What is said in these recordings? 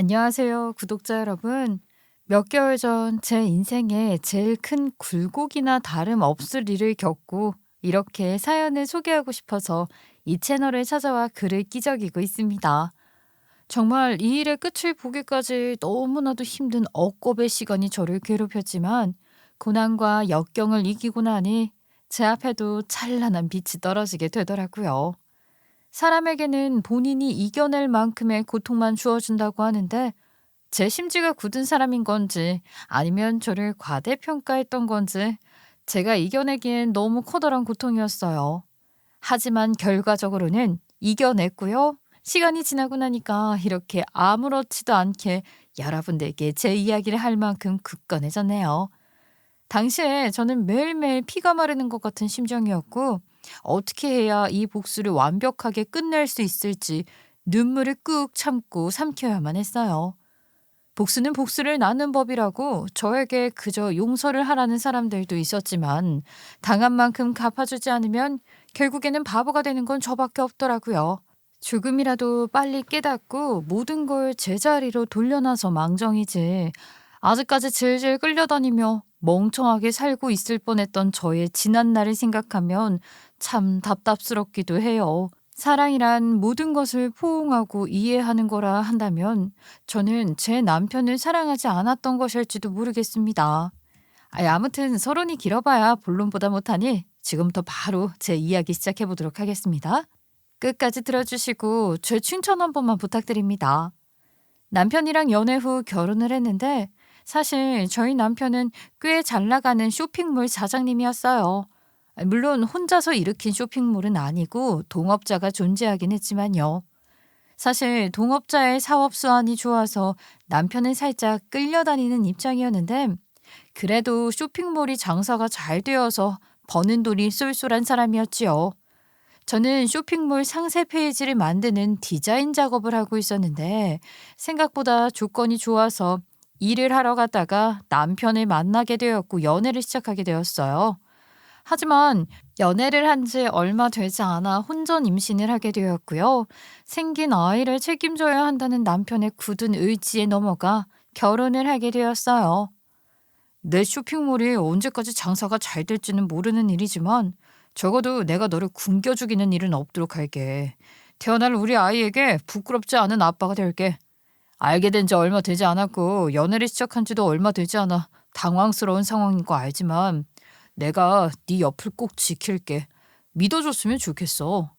안녕하세요, 구독자 여러분. 몇 개월 전 제 인생에 제일 큰 굴곡이나 다름없을 일을 겪고 이렇게 사연을 소개하고 싶어서 이 채널에 찾아와 글을 끼적이고 있습니다. 정말 이 일의 끝을 보기까지 너무나도 힘든 억겁의 시간이 저를 괴롭혔지만 고난과 역경을 이기고 나니 제 앞에도 찬란한 빛이 떨어지게 되더라고요. 사람에게는 본인이 이겨낼 만큼의 고통만 주어준다고 하는데 제 심지가 굳은 사람인 건지 아니면 저를 과대평가했던 건지 제가 이겨내기엔 너무 커다란 고통이었어요. 하지만 결과적으로는 이겨냈고요. 시간이 지나고 나니까 이렇게 아무렇지도 않게 여러분들께 제 이야기를 할 만큼 굳건해졌네요. 당시에 저는 매일매일 피가 마르는 것 같은 심정이었고 어떻게 해야 이 복수를 완벽하게 끝낼 수 있을지 눈물을 꾹 참고 삼켜야만 했어요. 복수는 복수를 낳는 법이라고 저에게 그저 용서를 하라는 사람들도 있었지만 당한 만큼 갚아주지 않으면 결국에는 바보가 되는 건 저밖에 없더라고요. 조금이라도 빨리 깨닫고 모든 걸 제자리로 돌려놔서 망정이지. 아직까지 질질 끌려다니며 멍청하게 살고 있을 뻔했던 저의 지난 날을 생각하면 참 답답스럽기도 해요. 사랑이란 모든 것을 포옹하고 이해하는 거라 한다면 저는 제 남편을 사랑하지 않았던 것일지도 모르겠습니다. 아무튼 서론이 길어봐야 본론보다 못하니 지금부터 바로 제 이야기 시작해 보도록 하겠습니다. 끝까지 들어주시고 제 칭찬 한 번만 부탁드립니다. 남편이랑 연애 후 결혼을 했는데 사실 저희 남편은 꽤 잘 나가는 쇼핑몰 사장님이었어요. 물론 혼자서 일으킨 쇼핑몰은 아니고 동업자가 존재하긴 했지만요. 사실 동업자의 사업 수완이 좋아서 남편은 살짝 끌려다니는 입장이었는데 그래도 쇼핑몰이 장사가 잘 되어서 버는 돈이 쏠쏠한 사람이었지요. 저는 쇼핑몰 상세 페이지를 만드는 디자인 작업을 하고 있었는데 생각보다 조건이 좋아서 일을 하러 갔다가 남편을 만나게 되었고 연애를 시작하게 되었어요. 하지만 연애를 한 지 얼마 되지 않아 혼전 임신을 하게 되었고요. 생긴 아이를 책임져야 한다는 남편의 굳은 의지에 넘어가 결혼을 하게 되었어요. 내 쇼핑몰이 언제까지 장사가 잘 될지는 모르는 일이지만 적어도 내가 너를 굶겨 죽이는 일은 없도록 할게. 태어날 우리 아이에게 부끄럽지 않은 아빠가 될게. 알게 된 지 얼마 되지 않았고 연애를 시작한 지도 얼마 되지 않아 당황스러운 상황인 거 알지만 내가 네 옆을 꼭 지킬게. 믿어줬으면 좋겠어.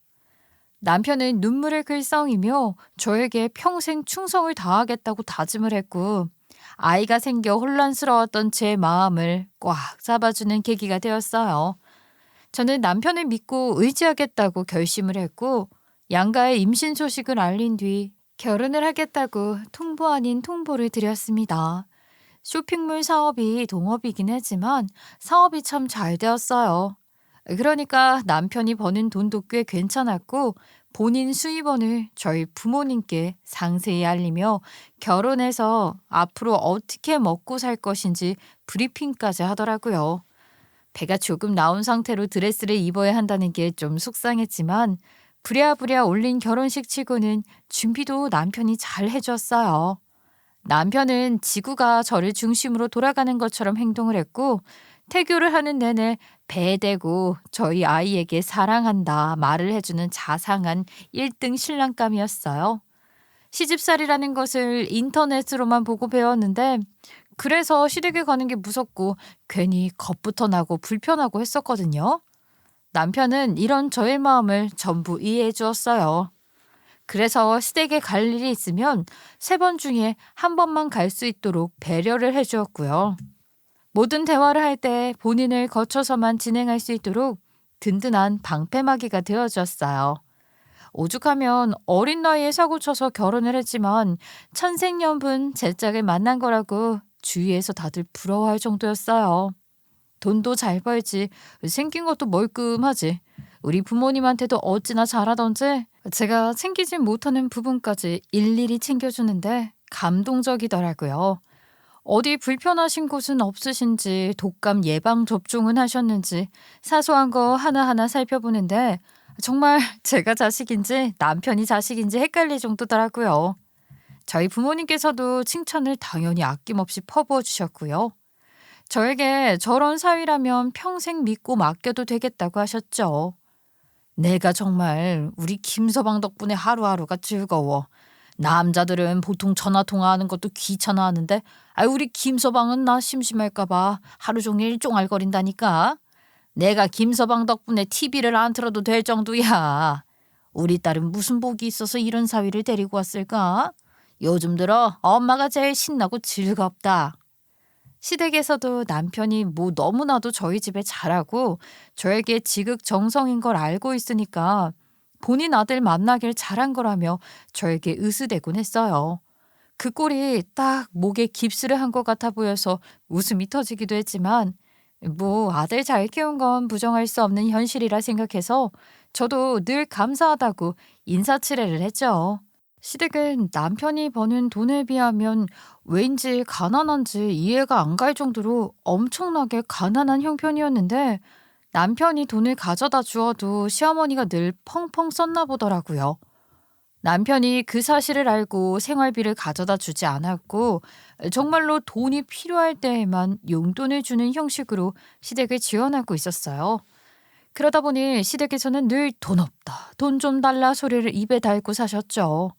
남편은 눈물을 글썽이며 저에게 평생 충성을 다하겠다고 다짐을 했고 아이가 생겨 혼란스러웠던 제 마음을 꽉 잡아주는 계기가 되었어요. 저는 남편을 믿고 의지하겠다고 결심을 했고 양가의 임신 소식을 알린 뒤 결혼을 하겠다고 통보 아닌 통보를 드렸습니다. 쇼핑몰 사업이 동업이긴 했지만 사업이 참 잘 되었어요. 그러니까 남편이 버는 돈도 꽤 괜찮았고 본인 수입원을 저희 부모님께 상세히 알리며 결혼해서 앞으로 어떻게 먹고 살 것인지 브리핑까지 하더라고요. 배가 조금 나온 상태로 드레스를 입어야 한다는 게 좀 속상했지만 부랴부랴 올린 결혼식 치고는 준비도 남편이 잘 해줬어요. 남편은 지구가 저를 중심으로 돌아가는 것처럼 행동을 했고 태교를 하는 내내 배에 대고 저희 아이에게 사랑한다 말을 해주는 자상한 1등 신랑감이었어요. 시집살이라는 것을 인터넷으로만 보고 배웠는데 그래서 시댁에 가는 게 무섭고 괜히 겁부터 나고 불편하고 했었거든요. 남편은 이런 저의 마음을 전부 이해해 주었어요. 그래서 시댁에 갈 일이 있으면 3번 중에 한 번만 갈 수 있도록 배려를 해 주었고요. 모든 대화를 할 때 본인을 거쳐서만 진행할 수 있도록 든든한 방패막이가 되어 줬어요. 오죽하면 어린 나이에 사고쳐서 결혼을 했지만 천생연분 제 짝을 만난 거라고 주위에서 다들 부러워할 정도였어요. 돈도 잘 벌지 생긴 것도 멀끔하지 우리 부모님한테도 어찌나 잘하던지 제가 챙기지 못하는 부분까지 일일이 챙겨주는데 감동적이더라고요. 어디 불편하신 곳은 없으신지 독감 예방 접종은 하셨는지 사소한 거 하나하나 살펴보는데 정말 제가 자식인지 남편이 자식인지 헷갈릴 정도더라고요. 저희 부모님께서도 칭찬을 당연히 아낌없이 퍼부어 주셨고요. 저에게 저런 사위라면 평생 믿고 맡겨도 되겠다고 하셨죠. 내가 정말 우리 김서방 덕분에 하루하루가 즐거워. 남자들은 보통 전화 통화하는 것도 귀찮아하는데 우리 김서방은 나 심심할까 봐 하루 종일 쫑알거린다니까. 내가 김서방 덕분에 TV를 안 틀어도 될 정도야. 우리 딸은 무슨 복이 있어서 이런 사위를 데리고 왔을까? 요즘 들어 엄마가 제일 신나고 즐겁다. 시댁에서도 남편이 뭐 너무나도 저희 집에 잘하고 저에게 지극정성인 걸 알고 있으니까 본인 아들 만나길 잘한 거라며 저에게 으스대곤 했어요. 그 꼴이 딱 목에 깁스를 한 것 같아 보여서 웃음이 터지기도 했지만 뭐 아들 잘 키운 건 부정할 수 없는 현실이라 생각해서 저도 늘 감사하다고 인사치레를 했죠. 시댁은 남편이 버는 돈에 비하면 왠지 가난한지 이해가 안 갈 정도로 엄청나게 가난한 형편이었는데 남편이 돈을 가져다 주어도 시어머니가 늘 펑펑 썼나 보더라고요. 남편이 그 사실을 알고 생활비를 가져다 주지 않았고 정말로 돈이 필요할 때에만 용돈을 주는 형식으로 시댁을 지원하고 있었어요. 그러다 보니 시댁에서는 늘 돈 없다, 돈 좀 달라 소리를 입에 달고 사셨죠.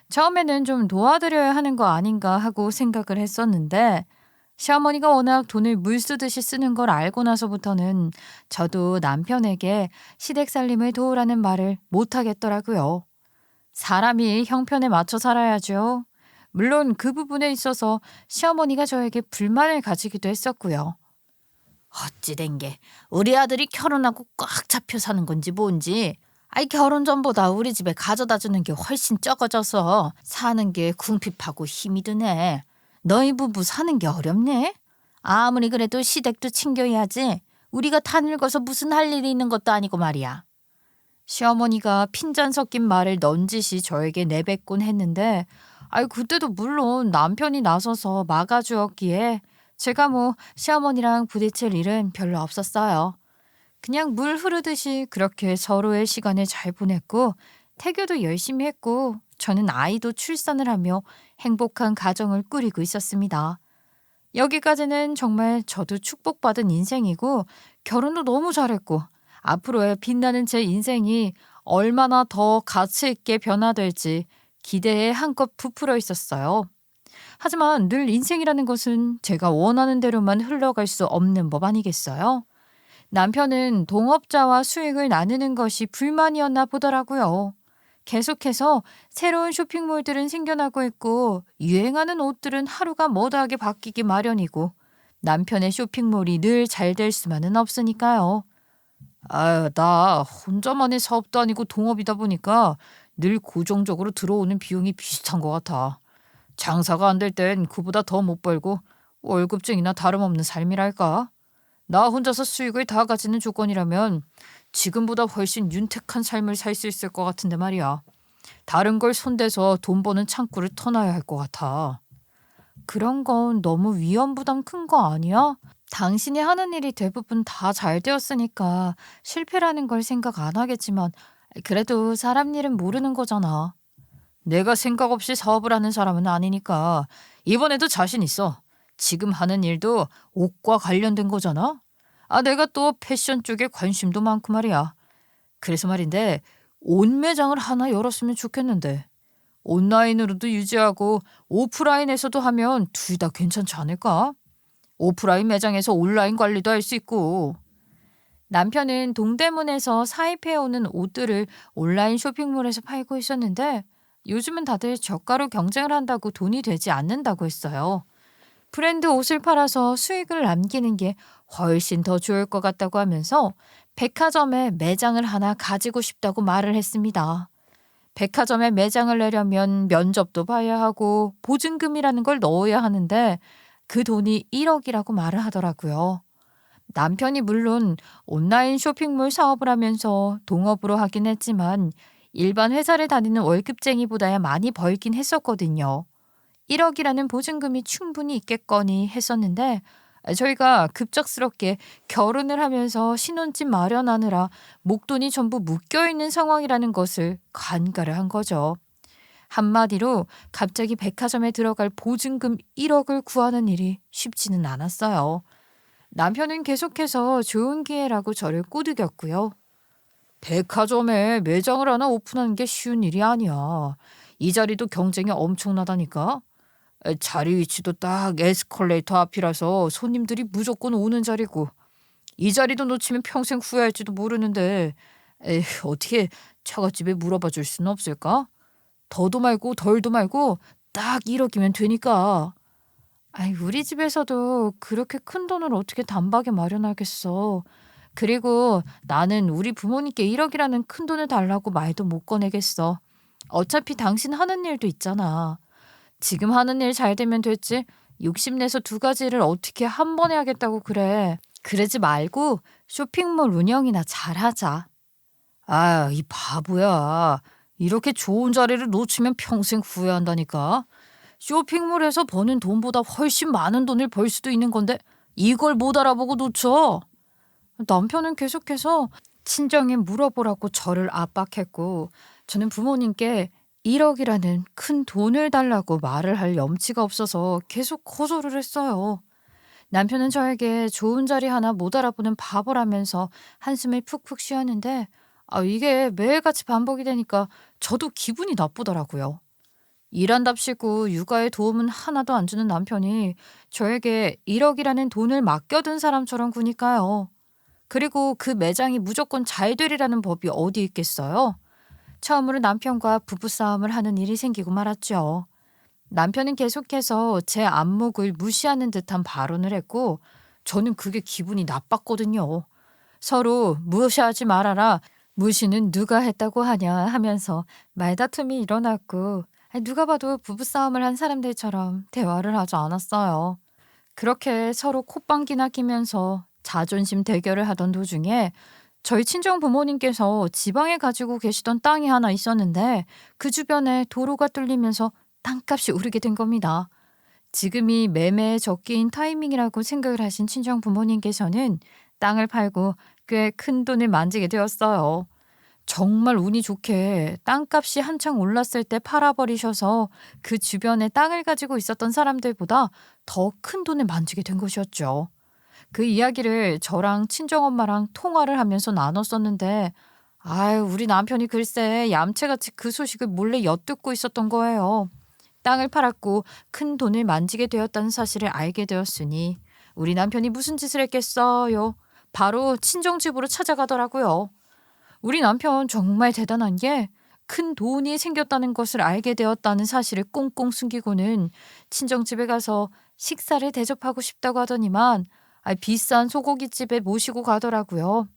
처음에는 좀 도와드려야 하는 거 아닌가 하고 생각을 했었는데 시어머니가 워낙 돈을 물 쓰듯이 쓰는 걸 알고 나서부터는 저도 남편에게 시댁 살림을 도우라는 말을 못 하겠더라고요. 사람이 형편에 맞춰 살아야죠. 물론 그 부분에 있어서 시어머니가 저에게 불만을 가지기도 했었고요. 어찌 된 게 우리 아들이 결혼하고 꽉 잡혀 사는 건지 뭔지 결혼 전보다 우리 집에 가져다 주는 게 훨씬 적어져서 사는 게 궁핍하고 힘이 드네. 너희 부부 사는 게 어렵네? 아무리 그래도 시댁도 챙겨야지. 우리가 다 늙어서 무슨 할 일이 있는 것도 아니고 말이야. 시어머니가 핀잔 섞인 말을 넌지시 저에게 내뱉곤 했는데 그때도 물론 남편이 나서서 막아주었기에 제가 뭐 시어머니랑 부딪힐 일은 별로 없었어요. 그냥 물 흐르듯이 그렇게 서로의 시간을 잘 보냈고 태교도 열심히 했고 저는 아이도 출산을 하며 행복한 가정을 꾸리고 있었습니다. 여기까지는 정말 저도 축복받은 인생이고 결혼도 너무 잘했고 앞으로의 빛나는 제 인생이 얼마나 더 가치 있게 변화될지 기대에 한껏 부풀어 있었어요. 하지만 늘 인생이라는 것은 제가 원하는 대로만 흘러갈 수 없는 법 아니겠어요? 남편은 동업자와 수익을 나누는 것이 불만이었나 보더라고요. 계속해서 새로운 쇼핑몰들은 생겨나고 있고 유행하는 옷들은 하루가 머다하게 바뀌기 마련이고 남편의 쇼핑몰이 늘 잘 될 수만은 없으니까요. 나 혼자만의 사업도 아니고 동업이다 보니까 늘 고정적으로 들어오는 비용이 비슷한 것 같아. 장사가 안 될 땐 그보다 더 못 벌고 월급쟁이나 다름없는 삶이랄까? 나 혼자서 수익을 다 가지는 조건이라면 지금보다 훨씬 윤택한 삶을 살 수 있을 것 같은데 말이야. 다른 걸 손대서 돈 버는 창구를 터놔야 할 것 같아. 그런 건 너무 위험 부담 큰 거 아니야? 당신이 하는 일이 대부분 다 잘 되었으니까 실패라는 걸 생각 안 하겠지만 그래도 사람 일은 모르는 거잖아. 내가 생각 없이 사업을 하는 사람은 아니니까 이번에도 자신 있어. 지금 하는 일도 옷과 관련된 거잖아. 내가 또 패션 쪽에 관심도 많고 말이야. 그래서 말인데 옷 매장을 하나 열었으면 좋겠는데 온라인으로도 유지하고 오프라인에서도 하면 둘 다 괜찮지 않을까? 오프라인 매장에서 온라인 관리도 할 수 있고. 남편은 동대문에서 사입해오는 옷들을 온라인 쇼핑몰에서 팔고 있었는데 요즘은 다들 저가로 경쟁을 한다고 돈이 되지 않는다고 했어요. 브랜드 옷을 팔아서 수익을 남기는 게 훨씬 더 좋을 것 같다고 하면서 백화점에 매장을 하나 가지고 싶다고 말을 했습니다. 백화점에 매장을 내려면 면접도 봐야 하고 보증금이라는 걸 넣어야 하는데 그 돈이 1억이라고 말을 하더라고요. 남편이 물론 온라인 쇼핑몰 사업을 하면서 동업으로 하긴 했지만 일반 회사를 다니는 월급쟁이보다야 많이 벌긴 했었거든요. 1억이라는 보증금이 충분히 있겠거니 했었는데 저희가 급작스럽게 결혼을 하면서 신혼집 마련하느라 목돈이 전부 묶여있는 상황이라는 것을 간과를 한 거죠. 한마디로 갑자기 백화점에 들어갈 보증금 1억을 구하는 일이 쉽지는 않았어요. 남편은 계속해서 좋은 기회라고 저를 꼬드겼고요. 백화점에 매장을 하나 오픈하는 게 쉬운 일이 아니야. 이 자리도 경쟁이 엄청나다니까. 자리 위치도 딱 에스컬레이터 앞이라서 손님들이 무조건 오는 자리고, 이 자리도 놓치면 평생 후회할지도 모르는데, 어떻게 처갓집에 물어봐 줄 수는 없을까? 더도 말고 덜도 말고 딱 1억이면 되니까. 우리 집에서도 그렇게 큰 돈을 어떻게 단박에 마련하겠어. 그리고 나는 우리 부모님께 1억이라는 큰 돈을 달라고 말도 못 꺼내겠어. 어차피 당신 하는 일도 있잖아. 지금 하는 일 잘 되면 됐지. 욕심내서 두 가지를 어떻게 한 번에 하겠다고 그래. 그러지 말고 쇼핑몰 운영이나 잘하자. 이 바보야. 이렇게 좋은 자리를 놓치면 평생 후회한다니까. 쇼핑몰에서 버는 돈보다 훨씬 많은 돈을 벌 수도 있는 건데 이걸 못 알아보고 놓쳐. 남편은 계속해서 친정에 물어보라고 저를 압박했고, 저는 부모님께 1억이라는 큰 돈을 달라고 말을 할 염치가 없어서 계속 거절을 했어요. 남편은 저에게 좋은 자리 하나 못 알아보는 바보라면서 한숨을 푹푹 쉬었는데, 이게 매일같이 반복이 되니까 저도 기분이 나쁘더라고요. 일한답시고 육아에 도움은 하나도 안 주는 남편이 저에게 1억이라는 돈을 맡겨둔 사람처럼 구니까요. 그리고 그 매장이 무조건 잘 되리라는 법이 어디 있겠어요? 처음으로 남편과 부부싸움을 하는 일이 생기고 말았죠. 남편은 계속해서 제 안목을 무시하는 듯한 발언을 했고, 저는 그게 기분이 나빴거든요. 서로 무시하지 말아라, 무시는 누가 했다고 하냐 하면서 말다툼이 일어났고, 누가 봐도 부부싸움을 한 사람들처럼 대화를 하지 않았어요. 그렇게 서로 콧방귀나 끼면서 자존심 대결을 하던 도중에 저희 친정 부모님께서 지방에 가지고 계시던 땅이 하나 있었는데, 그 주변에 도로가 뚫리면서 땅값이 오르게 된 겁니다. 지금이 매매의 적기인 타이밍이라고 생각을 하신 친정 부모님께서는 땅을 팔고 꽤 큰 돈을 만지게 되었어요. 정말 운이 좋게 땅값이 한창 올랐을 때 팔아버리셔서 그 주변에 땅을 가지고 있었던 사람들보다 더 큰 돈을 만지게 된 것이었죠. 그 이야기를 저랑 친정엄마랑 통화를 하면서 나눴었는데, 우리 남편이 글쎄 얌체같이 그 소식을 몰래 엿듣고 있었던 거예요. 땅을 팔았고 큰 돈을 만지게 되었다는 사실을 알게 되었으니 우리 남편이 무슨 짓을 했겠어요? 바로 친정집으로 찾아가더라고요. 우리 남편 정말 대단한 게, 큰 돈이 생겼다는 것을 알게 되었다는 사실을 꽁꽁 숨기고는 친정집에 가서 식사를 대접하고 싶다고 하더니만 비싼 소고기집에 모시고 가더라고요.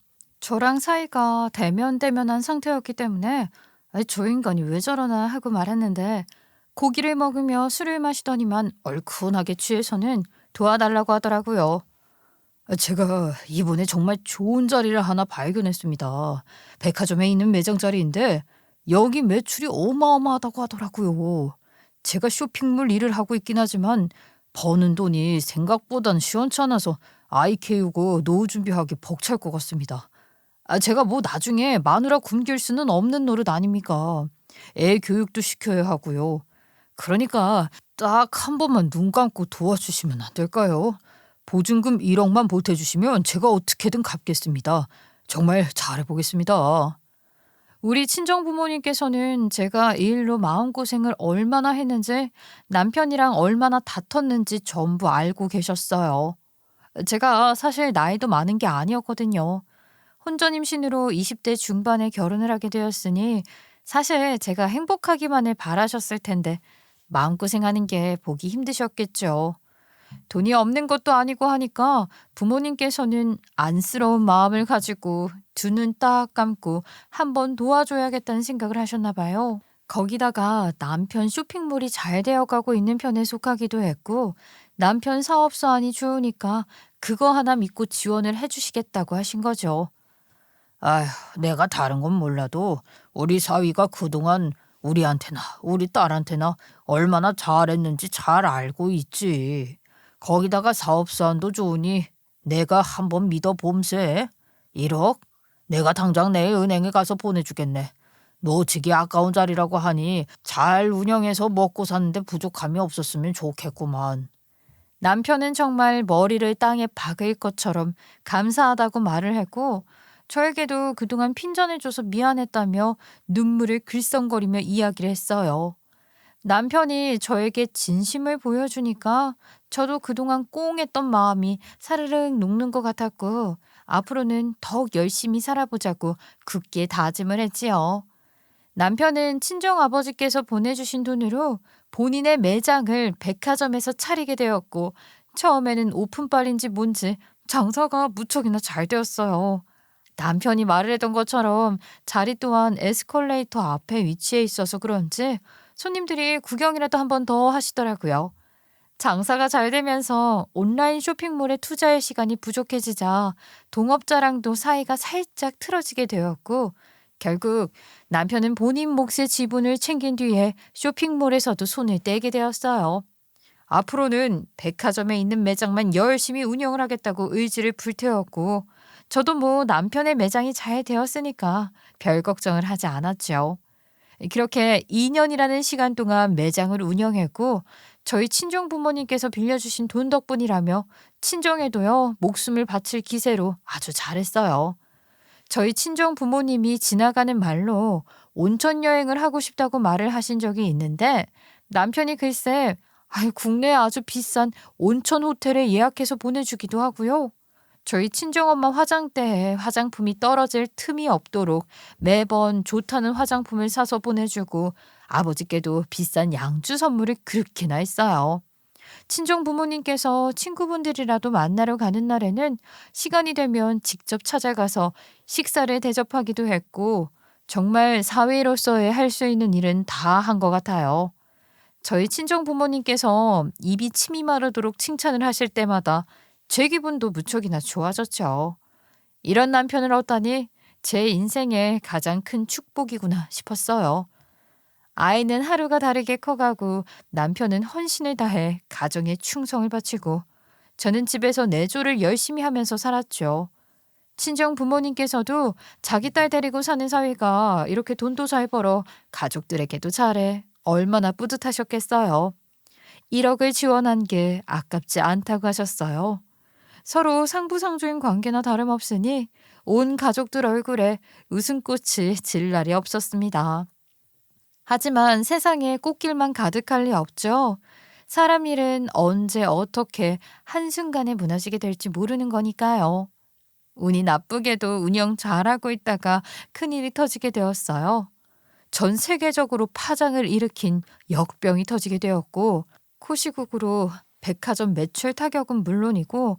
저랑 사이가 대면대면한 상태였기 때문에 저 인간이 왜 저러나 하고 말았는데, 고기를 먹으며 술을 마시더니만 얼큰하게 취해서는 도와달라고 하더라고요. 제가 이번에 정말 좋은 자리를 하나 발견했습니다. 백화점에 있는 매장 자리인데 여기 매출이 어마어마하다고 하더라고요. 제가 쇼핑몰 일을 하고 있긴 하지만 버는 돈이 생각보단 시원찮아서 아이 키우고 노후 준비하기 벅찰 것 같습니다. 제가 뭐 나중에 마누라 굶길 수는 없는 노릇 아닙니까? 애 교육도 시켜야 하고요. 그러니까 딱 한 번만 눈 감고 도와주시면 안 될까요? 보증금 1억만 보태주시면 제가 어떻게든 갚겠습니다. 정말 잘해보겠습니다. 우리 친정 부모님께서는 제가 이 일로 마음고생을 얼마나 했는지, 남편이랑 얼마나 다퉜는지 전부 알고 계셨어요. 제가 사실 나이도 많은 게 아니었거든요. 혼전 임신으로 20대 중반에 결혼을 하게 되었으니 사실 제가 행복하기만을 바라셨을 텐데 마음고생하는 게 보기 힘드셨겠죠. 돈이 없는 것도 아니고 하니까 부모님께서는 안쓰러운 마음을 가지고 두 눈 딱 감고 한번 도와줘야겠다는 생각을 하셨나 봐요. 거기다가 남편 쇼핑몰이 잘 되어가고 있는 편에 속하기도 했고, 남편 사업 사안이 좋으니까 그거 하나 믿고 지원을 해주시겠다고 하신 거죠. 아휴, 내가 다른 건 몰라도 우리 사위가 그동안 우리한테나 우리 딸한테나 얼마나 잘했는지 잘 알고 있지. 거기다가 사업사안도 좋으니 내가 한번 믿어봄세. 1억? 내가 당장 내일 은행에 가서 보내주겠네. 놓치기 아까운 자리라고 하니 잘 운영해서 먹고 사는데 부족함이 없었으면 좋겠구만. 남편은 정말 머리를 땅에 박을 것처럼 감사하다고 말을 했고, 저에게도 그동안 핀잔해줘서 미안했다며 눈물을 글썽거리며 이야기를 했어요. 남편이 저에게 진심을 보여주니까 저도 그동안 꽁했던 마음이 사르륵 녹는 것 같았고, 앞으로는 더욱 열심히 살아보자고 굳게 다짐을 했지요. 남편은 친정아버지께서 보내주신 돈으로 본인의 매장을 백화점에서 차리게 되었고, 처음에는 오픈빨인지 뭔지 장사가 무척이나 잘 되었어요. 남편이 말을 했던 것처럼 자리 또한 에스컬레이터 앞에 위치해 있어서 그런지 손님들이 구경이라도 한 번 더 하시더라고요. 장사가 잘 되면서 온라인 쇼핑몰에 투자할 시간이 부족해지자 동업자랑도 사이가 살짝 틀어지게 되었고, 결국 남편은 본인 몫의 지분을 챙긴 뒤에 쇼핑몰에서도 손을 떼게 되었어요. 앞으로는 백화점에 있는 매장만 열심히 운영을 하겠다고 의지를 불태웠고, 저도 뭐 남편의 매장이 잘 되었으니까 별 걱정을 하지 않았죠. 그렇게 2년이라는 시간 동안 매장을 운영했고, 저희 친정 부모님께서 빌려주신 돈 덕분이라며 친정에도요 목숨을 바칠 기세로 아주 잘했어요. 저희 친정 부모님이 지나가는 말로 온천 여행을 하고 싶다고 말을 하신 적이 있는데, 남편이 글쎄 국내에 아주 비싼 온천 호텔에 예약해서 보내주기도 하고요. 저희 친정엄마 화장대에 화장품이 떨어질 틈이 없도록 매번 좋다는 화장품을 사서 보내주고, 아버지께도 비싼 양주 선물을 그렇게나 했어요. 친정 부모님께서 친구분들이라도 만나러 가는 날에는 시간이 되면 직접 찾아가서 식사를 대접하기도 했고, 정말 사위로서의 할 수 있는 일은 다 한 것 같아요. 저희 친정 부모님께서 입이 침이 마르도록 칭찬을 하실 때마다 제 기분도 무척이나 좋아졌죠. 이런 남편을 얻다니 제 인생의 가장 큰 축복이구나 싶었어요. 아이는 하루가 다르게 커가고, 남편은 헌신을 다해 가정에 충성을 바치고, 저는 집에서 내조를 열심히 하면서 살았죠. 친정 부모님께서도 자기 딸 데리고 사는 사위가 이렇게 돈도 잘 벌어 가족들에게도 잘해 얼마나 뿌듯하셨겠어요. 1억을 지원한 게 아깝지 않다고 하셨어요. 서로 상부상조인 관계나 다름없으니 온 가족들 얼굴에 웃음꽃이 질 날이 없었습니다. 하지만 세상에 꽃길만 가득할 리 없죠. 사람 일은 언제 어떻게 한순간에 무너지게 될지 모르는 거니까요. 운이 나쁘게도 운영 잘하고 있다가 큰일이 터지게 되었어요. 전 세계적으로 파장을 일으킨 역병이 터지게 되었고, 코시국으로 백화점 매출 타격은 물론이고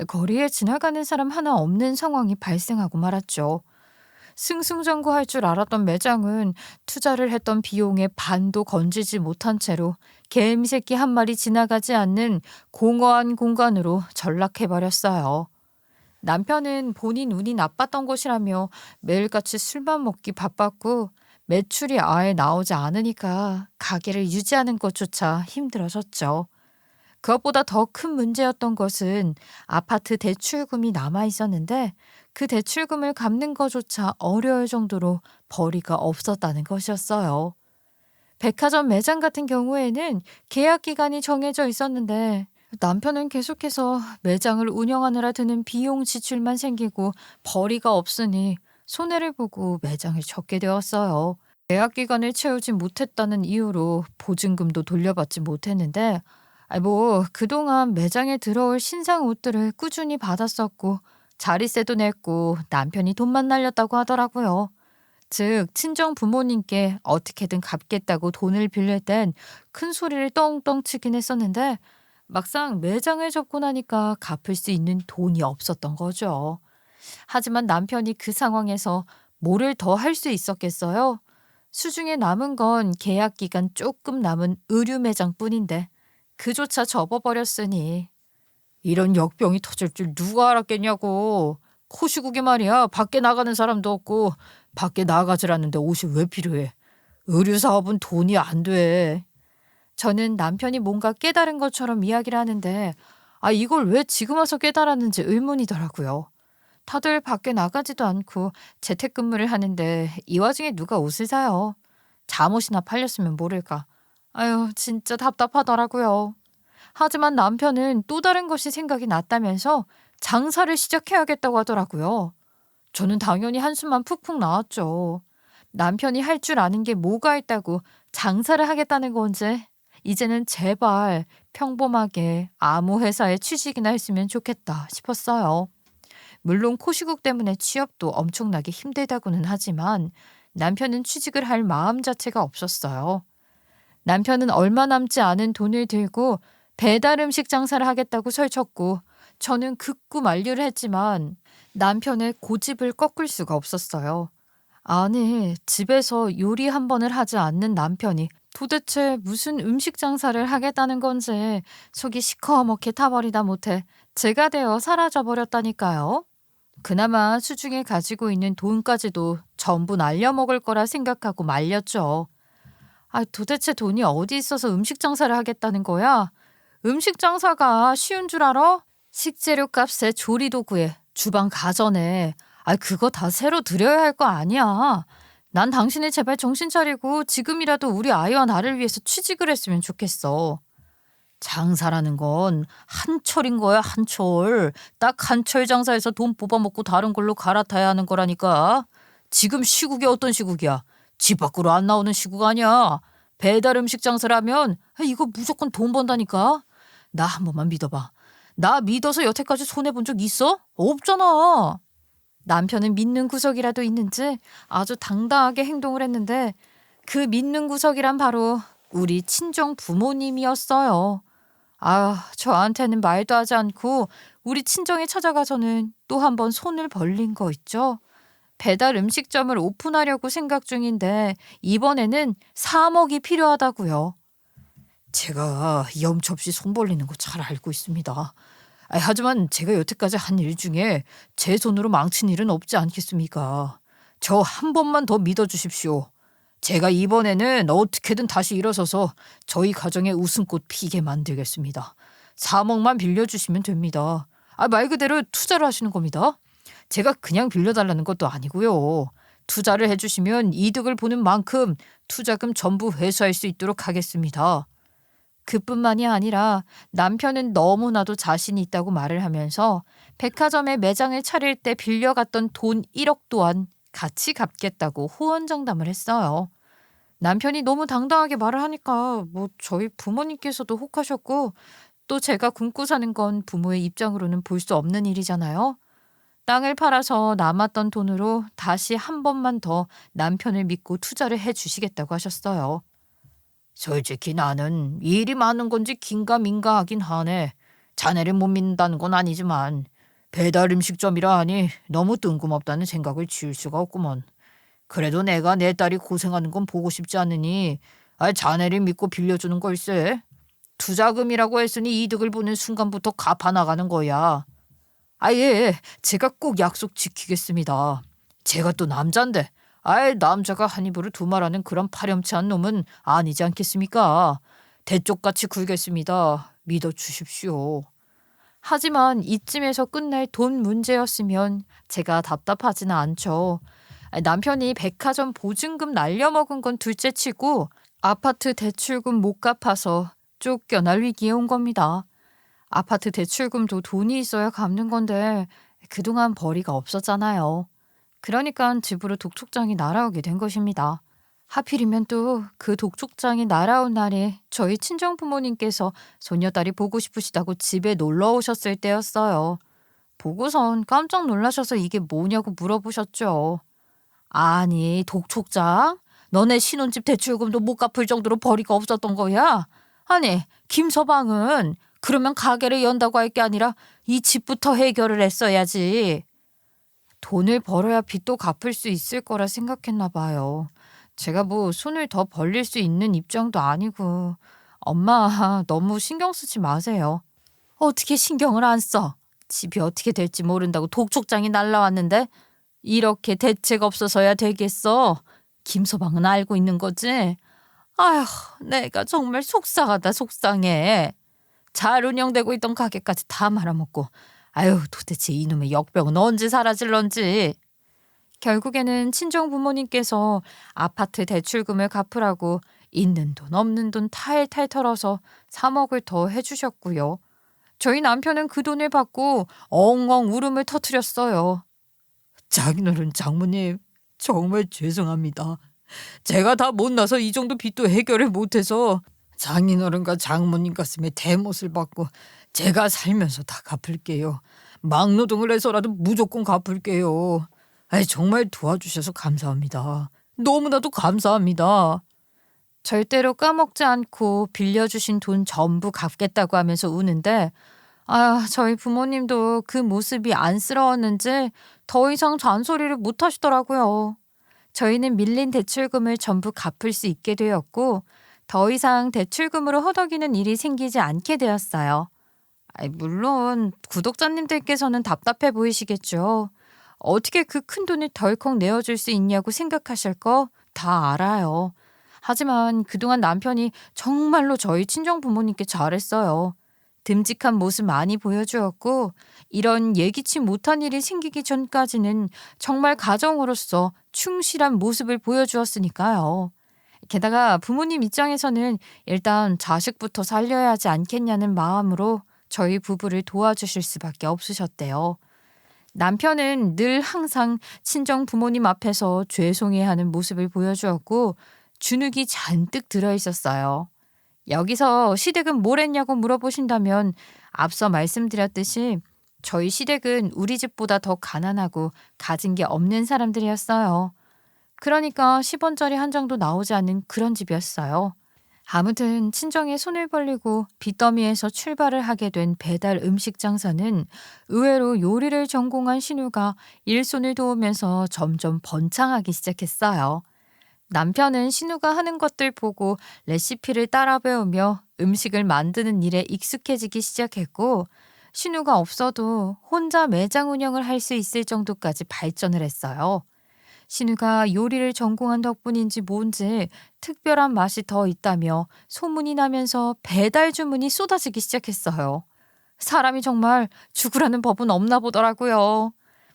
거리에 지나가는 사람 하나 없는 상황이 발생하고 말았죠. 승승장구할 줄 알았던 매장은 투자를 했던 비용의 반도 건지지 못한 채로 개미새끼 한 마리 지나가지 않는 공허한 공간으로 전락해버렸어요. 남편은 본인 운이 나빴던 것이라며 매일같이 술만 먹기 바빴고, 매출이 아예 나오지 않으니까 가게를 유지하는 것조차 힘들어졌죠. 그것보다 더 큰 문제였던 것은 아파트 대출금이 남아 있었는데, 그 대출금을 갚는 것조차 어려울 정도로 벌이가 없었다는 것이었어요. 백화점 매장 같은 경우에는 계약 기간이 정해져 있었는데, 남편은 계속해서 매장을 운영하느라 드는 비용 지출만 생기고 벌이가 없으니 손해를 보고 매장을 접게 되었어요. 계약 기간을 채우지 못했다는 이유로 보증금도 돌려받지 못했는데, 그동안 매장에 들어올 신상 옷들을 꾸준히 받았었고, 자리세도 냈고 남편이 돈만 날렸다고 하더라고요. 즉 친정 부모님께 어떻게든 갚겠다고 돈을 빌릴 땐 큰 소리를 떵떵 치긴 했었는데, 막상 매장을 접고 나니까 갚을 수 있는 돈이 없었던 거죠. 하지만 남편이 그 상황에서 뭐를 더 할 수 있었겠어요? 수중에 남은 건 계약 기간 조금 남은 의류 매장뿐인데 그조차 접어버렸으니, 이런 역병이 터질 줄 누가 알았겠냐고. 코시국이 말이야, 밖에 나가는 사람도 없고 밖에 나가지라는데 옷이 왜 필요해. 의류 사업은 돈이 안 돼. 저는 남편이 뭔가 깨달은 것처럼 이야기를 하는데, 이걸 왜 지금 와서 깨달았는지 의문이더라고요. 다들 밖에 나가지도 않고 재택근무를 하는데 이 와중에 누가 옷을 사요. 잠옷이나 팔렸으면 모를까. 아유, 진짜 답답하더라고요. 하지만 남편은 또 다른 것이 생각이 났다면서 장사를 시작해야겠다고 하더라고요. 저는 당연히 한숨만 푹푹 나왔죠. 남편이 할 줄 아는 게 뭐가 있다고 장사를 하겠다는 건지, 이제는 제발 평범하게 아무 회사에 취직이나 했으면 좋겠다 싶었어요. 물론 코시국 때문에 취업도 엄청나게 힘들다고는 하지만 남편은 취직을 할 마음 자체가 없었어요. 남편은 얼마 남지 않은 돈을 들고 배달 음식 장사를 하겠다고 설쳤고, 저는 극구 만류를 했지만 남편의 고집을 꺾을 수가 없었어요. 아니, 집에서 요리 한 번을 하지 않는 남편이 도대체 무슨 음식 장사를 하겠다는 건지 속이 시커멓게 타버리다 못해 제가 되어 사라져 버렸다니까요. 그나마 수중에 가지고 있는 돈까지도 전부 날려먹을 거라 생각하고 말렸죠. 아, 도대체 돈이 어디 있어서 음식 장사를 하겠다는 거야? 음식 장사가 쉬운 줄 알아? 식재료 값에 조리도구에 주방 가전에, 아, 그거 다 새로 들여야 할 거 아니야. 난 당신이 제발 정신 차리고 지금이라도 우리 아이와 나를 위해서 취직을 했으면 좋겠어. 장사라는 건 한철인 거야, 한철. 딱 한철 장사에서 돈 뽑아먹고 다른 걸로 갈아타야 하는 거라니까. 지금 시국이 어떤 시국이야? 집 밖으로 안 나오는 시국 아니야. 배달 음식 장사를 하면 이거 무조건 돈 번다니까. 나 한 번만 믿어봐. 나 믿어서 여태까지 손해본 적 있어? 없잖아. 남편은 믿는 구석이라도 있는지 아주 당당하게 행동을 했는데, 그 믿는 구석이란 바로 우리 친정 부모님이었어요. 아, 저한테는 말도 하지 않고 우리 친정에 찾아가서는 또 한 번 손을 벌린 거 있죠. 배달 음식점을 오픈하려고 생각 중인데 이번에는 3억이 필요하다고요. 제가 염치 없이 손 벌리는 거 잘 알고 있습니다. 하지만 제가 여태까지 한 일 중에 제 손으로 망친 일은 없지 않겠습니까? 저 한 번만 더 믿어주십시오. 제가 이번에는 어떻게든 다시 일어서서 저희 가정의 웃음꽃 피게 만들겠습니다. 3억만 빌려주시면 됩니다. 말 그대로 투자를 하시는 겁니다. 제가 그냥 빌려달라는 것도 아니고요. 투자를 해주시면 이득을 보는 만큼 투자금 전부 회수할 수 있도록 하겠습니다. 그뿐만이 아니라 남편은 너무나도 자신이 있다고 말을 하면서 백화점에 매장을 차릴 때 빌려갔던 돈 1억 또한 같이 갚겠다고 호언장담을 했어요. 남편이 너무 당당하게 말을 하니까 저희 부모님께서도 혹하셨고, 또 제가 굶고 사는 건 부모의 입장으로는 볼 수 없는 일이잖아요. 땅을 팔아서 남았던 돈으로 다시 한 번만 더 남편을 믿고 투자를 해 주시겠다고 하셨어요. 솔직히 나는 일이 많은 건지 긴가민가 하긴 하네. 자네를 못 믿는다는 건 아니지만 배달 음식점이라 하니 너무 뜬금없다는 생각을 지울 수가 없구먼. 그래도 내가 내 딸이 고생하는 건 보고 싶지 않으니 자네를 믿고 빌려주는 걸세. 투자금이라고 했으니 이득을 보는 순간부터 갚아나가는 거야. 예, 제가 꼭 약속 지키겠습니다. 제가 또 남잔데, 남자가 한 입으로 두 말하는 그런 파렴치한 놈은 아니지 않겠습니까? 대쪽같이 굴겠습니다. 믿어주십시오. 하지만 이쯤에서 끝날 돈 문제였으면 제가 답답하지는 않죠. 남편이 백화점 보증금 날려먹은 건 둘째치고 아파트 대출금 못 갚아서 쫓겨날 위기에 온 겁니다. 아파트 대출금도 돈이 있어야 갚는 건데 그동안 벌이가 없었잖아요. 그러니까 집으로 독촉장이 날아오게 된 것입니다. 하필이면 또 그 독촉장이 날아온 날이 저희 친정 부모님께서 손녀딸이 보고 싶으시다고 집에 놀러 오셨을 때였어요. 보고선 깜짝 놀라셔서 이게 뭐냐고 물어보셨죠. 아니, 독촉장? 너네 신혼집 대출금도 못 갚을 정도로 벌이가 없었던 거야? 아니, 김서방은 그러면 가게를 연다고 할 게 아니라 이 집부터 해결을 했어야지. 돈을 벌어야 빚도 갚을 수 있을 거라 생각했나 봐요. 제가 손을 더 벌릴 수 있는 입장도 아니고. 엄마, 너무 신경 쓰지 마세요. 어떻게 신경을 안 써? 집이 어떻게 될지 모른다고 독촉장이 날라왔는데 이렇게 대책 없어서야 되겠어. 김서방은 알고 있는 거지? 아휴, 내가 정말 속상하다, 속상해. 잘 운영되고 있던 가게까지 다 말아먹고 아유, 도대체 이놈의 역병은 언제 사라질런지. 결국에는 친정 부모님께서 아파트 대출금을 갚으라고 있는 돈 없는 돈 탈탈 털어서 3억을 더 해주셨고요. 저희 남편은 그 돈을 받고 엉엉 울음을 터뜨렸어요. 장인어른 장모님, 정말 죄송합니다. 제가 다 못나서 이 정도 빚도 해결을 못해서 장인어른과 장모님 가슴에 대못을 받고 제가 살면서 다 갚을게요. 막노동을 해서라도 무조건 갚을게요. 아이, 정말 도와주셔서 감사합니다. 너무나도 감사합니다. 절대로 까먹지 않고 빌려주신 돈 전부 갚겠다고 하면서 우는데 저희 부모님도 그 모습이 안쓰러웠는지 더 이상 잔소리를 못 하시더라고요. 저희는 밀린 대출금을 전부 갚을 수 있게 되었고 더 이상 대출금으로 허덕이는 일이 생기지 않게 되었어요. 물론 구독자님들께서는 답답해 보이시겠죠. 어떻게 그 큰 돈을 덜컥 내어줄 수 있냐고 생각하실 거 다 알아요. 하지만 그동안 남편이 정말로 저희 친정 부모님께 잘했어요. 듬직한 모습 많이 보여주었고 이런 예기치 못한 일이 생기기 전까지는 정말 가정으로서 충실한 모습을 보여주었으니까요. 게다가 부모님 입장에서는 일단 자식부터 살려야 하지 않겠냐는 마음으로 저희 부부를 도와주실 수밖에 없으셨대요. 남편은 늘 항상 친정 부모님 앞에서 죄송해하는 모습을 보여주었고 주눅이 잔뜩 들어있었어요. 여기서 시댁은 뭘 했냐고 물어보신다면 앞서 말씀드렸듯이 저희 시댁은 우리 집보다 더 가난하고 가진 게 없는 사람들이었어요. 그러니까 10원짜리 한 장도 나오지 않는 그런 집이었어요. 아무튼 친정에 손을 벌리고 빚더미에서 출발을 하게 된 배달 음식 장사는 의외로 요리를 전공한 신우가 일손을 도우면서 점점 번창하기 시작했어요. 남편은 신우가 하는 것들 보고 레시피를 따라 배우며 음식을 만드는 일에 익숙해지기 시작했고 신우가 없어도 혼자 매장 운영을 할 수 있을 정도까지 발전을 했어요. 신우가 요리를 전공한 덕분인지 뭔지 특별한 맛이 더 있다며 소문이 나면서 배달 주문이 쏟아지기 시작했어요. 사람이 정말 죽으라는 법은 없나 보더라고요.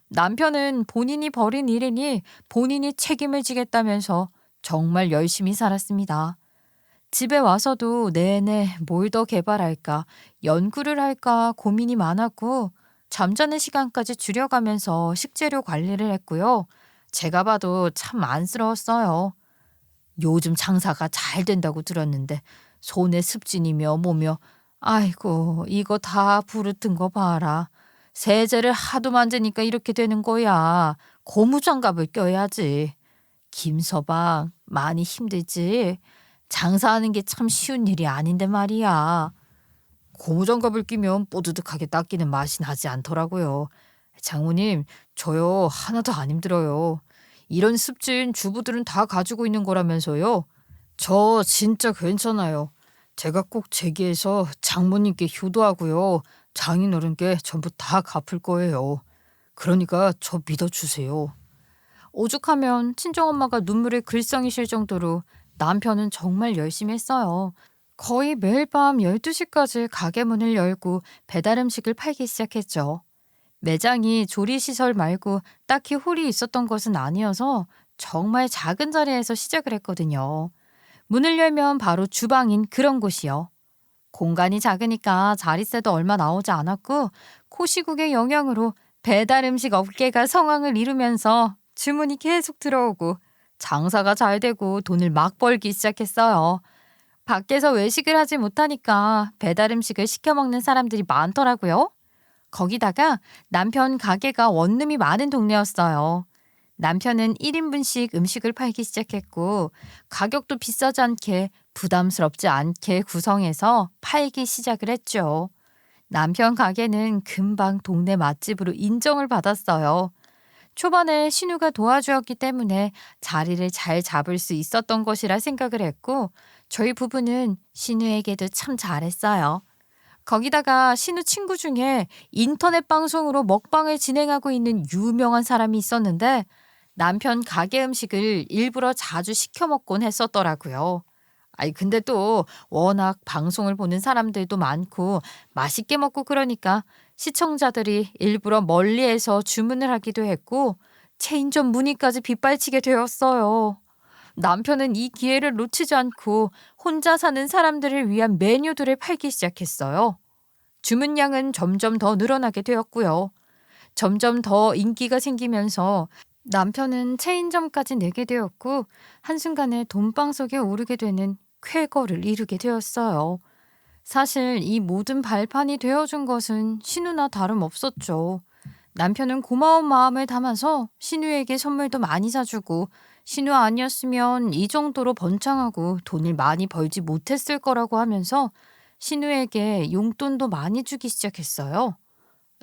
남편은 본인이 벌인 일이니 본인이 책임을 지겠다면서 정말 열심히 살았습니다. 집에 와서도 내내 뭘 더 개발할까, 연구를 할까 고민이 많았고 잠자는 시간까지 줄여가면서 식재료 관리를 했고요. 제가 봐도 참 안쓰러웠어요. 요즘 장사가 잘 된다고 들었는데 손에 습진이며 뭐며 아이고 이거 다 부르튼 거 봐라. 세제를 하도 만지니까 이렇게 되는 거야. 고무장갑을 껴야지. 김서방 많이 힘들지? 장사하는 게 참 쉬운 일이 아닌데 말이야. 고무장갑을 끼면 뽀드득하게 닦이는 맛이 나지 않더라고요. 장모님, 저요 하나도 안 힘들어요. 이런 습진 주부들은 다 가지고 있는 거라면서요. 저 진짜 괜찮아요. 제가 꼭 제기해서 장모님께 효도하고요. 장인어른께 전부 다 갚을 거예요. 그러니까 저 믿어주세요. 오죽하면 친정엄마가 눈물을 글썽이실 정도로 남편은 정말 열심히 했어요. 거의 매일 밤 12시까지 가게 문을 열고 배달 음식을 팔기 시작했죠. 매장이 조리시설 말고 딱히 홀이 있었던 것은 아니어서 정말 작은 자리에서 시작을 했거든요. 문을 열면 바로 주방인 그런 곳이요. 공간이 작으니까 자릿세도 얼마 나오지 않았고 코시국의 영향으로 배달 음식 업계가 성황을 이루면서 주문이 계속 들어오고 장사가 잘 되고 돈을 막 벌기 시작했어요. 밖에서 외식을 하지 못하니까 배달 음식을 시켜 먹는 사람들이 많더라고요. 거기다가 남편 가게가 원룸이 많은 동네였어요. 남편은 1인분씩 음식을 팔기 시작했고 가격도 비싸지 않게 부담스럽지 않게 구성해서 팔기 시작을 했죠. 남편 가게는 금방 동네 맛집으로 인정을 받았어요. 초반에 신우가 도와주었기 때문에 자리를 잘 잡을 수 있었던 것이라 생각을 했고 저희 부부는 신우에게도 참 잘했어요. 거기다가 신우 친구 중에 인터넷 방송으로 먹방을 진행하고 있는 유명한 사람이 있었는데 남편 가게 음식을 일부러 자주 시켜 먹곤 했었더라고요. 아이 근데 또 워낙 방송을 보는 사람들도 많고 맛있게 먹고 그러니까 시청자들이 일부러 멀리에서 주문을 하기도 했고 체인점 문의까지 빗발치게 되었어요. 남편은 이 기회를 놓치지 않고 혼자 사는 사람들을 위한 메뉴들을 팔기 시작했어요. 주문량은 점점 더 늘어나게 되었고요. 점점 더 인기가 생기면서 남편은 체인점까지 내게 되었고 한순간에 돈방석에 오르게 되는 쾌거를 이루게 되었어요. 사실 이 모든 발판이 되어준 것은 신우나 다름없었죠. 남편은 고마운 마음을 담아서 신우에게 선물도 많이 사주고 신우 아니었으면 이 정도로 번창하고 돈을 많이 벌지 못했을 거라고 하면서 신우에게 용돈도 많이 주기 시작했어요.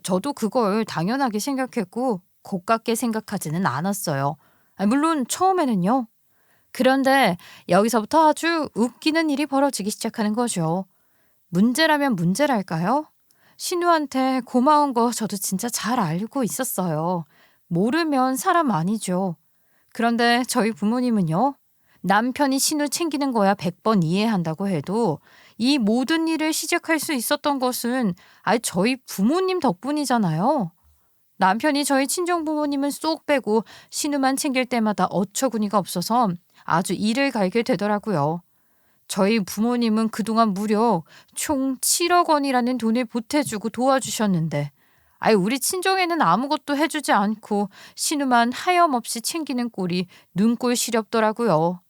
저도 그걸 당연하게 생각했고 고깝게 생각하지는 않았어요. 물론 처음에는요. 그런데 여기서부터 아주 웃기는 일이 벌어지기 시작하는 거죠. 문제라면 문제랄까요? 신우한테 고마운 거 저도 진짜 잘 알고 있었어요. 모르면 사람 아니죠. 그런데 저희 부모님은요. 남편이 신우 챙기는 거야 100번 이해한다고 해도 이 모든 일을 시작할 수 있었던 것은 저희 부모님 덕분이잖아요. 남편이 저희 친정 부모님은 쏙 빼고 신우만 챙길 때마다 어처구니가 없어서 아주 이를 갈게 되더라고요. 저희 부모님은 그동안 무려 총 7억 원이라는 돈을 보태주고 도와주셨는데 우리 친정에는 아무것도 해주지 않고 신우만 하염없이 챙기는 꼴이 눈꼴 시렵더라고요.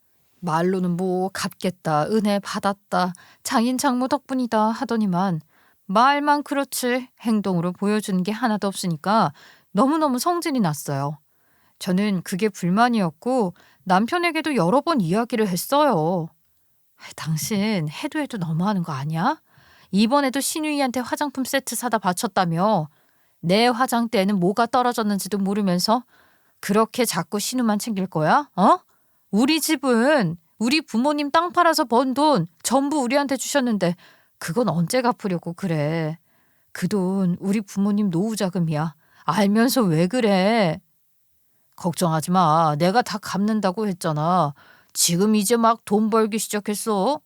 말로는 뭐 갚겠다, 은혜 받았다, 장인 장모 덕분이다 하더니만 말만 그렇지 행동으로 보여주는 게 하나도 없으니까 너무너무 성질이 났어요. 저는 그게 불만이었고 남편에게도 여러 번 이야기를 했어요. 당신 해도 해도 너무하는 거 아니야? 이번에도 신우이한테 화장품 세트 사다 바쳤다며 내 화장대에는 뭐가 떨어졌는지도 모르면서 그렇게 자꾸 신우만 챙길 거야? 어? 우리 집은 우리 부모님 땅 팔아서 번 돈 전부 우리한테 주셨는데 그건 언제 갚으려고 그래. 그 돈 우리 부모님 노후 자금이야. 알면서 왜 그래? 걱정하지 마. 내가 다 갚는다고 했잖아. 지금 이제 막 돈 벌기 시작했어.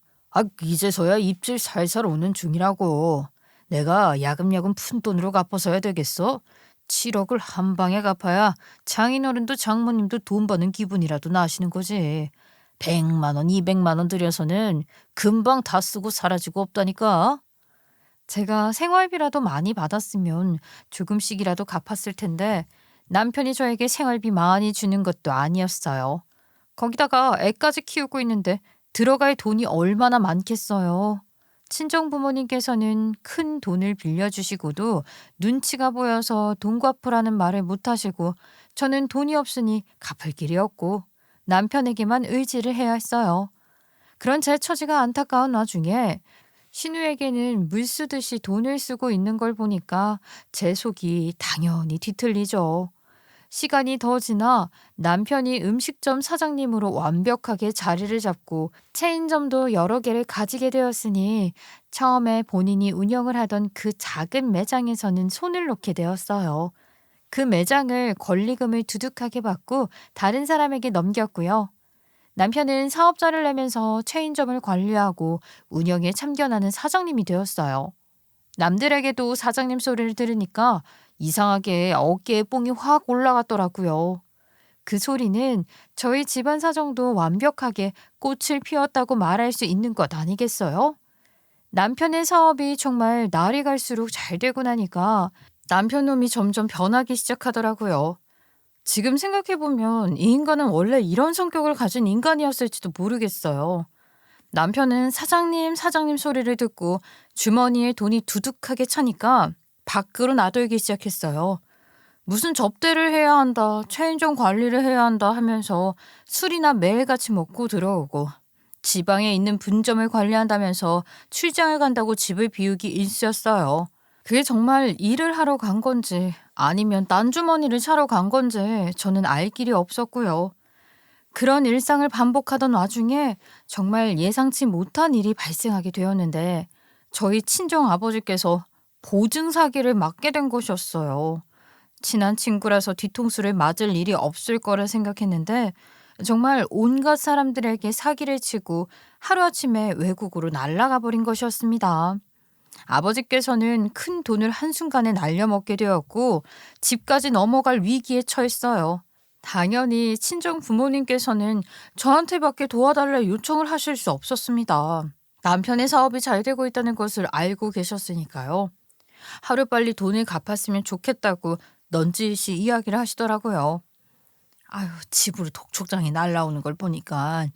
이제서야 입질 살살 오는 중이라고. 내가 야금야금 푼 돈으로 갚아서야 되겠어? 7억을 한 방에 갚아야 장인어른도 장모님도 돈 버는 기분이라도 나시는 거지. 100만 원, 200만 원 들여서는 금방 다 쓰고 사라지고 없다니까. 제가 생활비라도 많이 받았으면 조금씩이라도 갚았을 텐데 남편이 저에게 생활비 많이 주는 것도 아니었어요. 거기다가 애까지 키우고 있는데 들어갈 돈이 얼마나 많겠어요. 친정 부모님께서는 큰 돈을 빌려주시고도 눈치가 보여서 돈 갚으라는 말을 못하시고 저는 돈이 없으니 갚을 길이 없고 남편에게만 의지를 해야 했어요. 그런 제 처지가 안타까운 와중에 신우에게는 물 쓰듯이 돈을 쓰고 있는 걸 보니까 제 속이 당연히 뒤틀리죠. 시간이 더 지나 남편이 음식점 사장님으로 완벽하게 자리를 잡고 체인점도 여러 개를 가지게 되었으니 처음에 본인이 운영을 하던 그 작은 매장에서는 손을 놓게 되었어요. 그 매장을 권리금을 두둑하게 받고 다른 사람에게 넘겼고요. 남편은 사업자를 내면서 체인점을 관리하고 운영에 참견하는 사장님이 되었어요. 남들에게도 사장님 소리를 들으니까 이상하게 어깨에 뽕이 확 올라갔더라고요. 그 소리는 저희 집안 사정도 완벽하게 꽃을 피웠다고 말할 수 있는 것 아니겠어요? 남편의 사업이 정말 날이 갈수록 잘 되고 나니까 남편 놈이 점점 변하기 시작하더라고요. 지금 생각해보면 이 인간은 원래 이런 성격을 가진 인간이었을지도 모르겠어요. 남편은 사장님, 사장님 소리를 듣고 주머니에 돈이 두둑하게 차니까 밖으로 나돌기 시작했어요. 무슨 접대를 해야 한다, 체인점 관리를 해야 한다 하면서 술이나 매일같이 먹고 들어오고 지방에 있는 분점을 관리한다면서 출장을 간다고 집을 비우기 일쑤였어요. 그게 정말 일을 하러 간 건지 아니면 딴 주머니를 차러 간 건지 저는 알 길이 없었고요. 그런 일상을 반복하던 와중에 정말 예상치 못한 일이 발생하게 되었는데 저희 친정 아버지께서 보증 사기를 맞게 된 것이었어요. 친한 친구라서 뒤통수를 맞을 일이 없을 거라 생각했는데 정말 온갖 사람들에게 사기를 치고 하루아침에 외국으로 날아가 버린 것이었습니다. 아버지께서는 큰 돈을 한순간에 날려먹게 되었고 집까지 넘어갈 위기에 처했어요. 당연히 친정 부모님께서는 저한테밖에 도와달라 요청을 하실 수 없었습니다. 남편의 사업이 잘 되고 있다는 것을 알고 계셨으니까요. 하루빨리 돈을 갚았으면 좋겠다고 넌지시 이야기를 하시더라고요. 아유, 집으로 독촉장이 날라오는 걸 보니까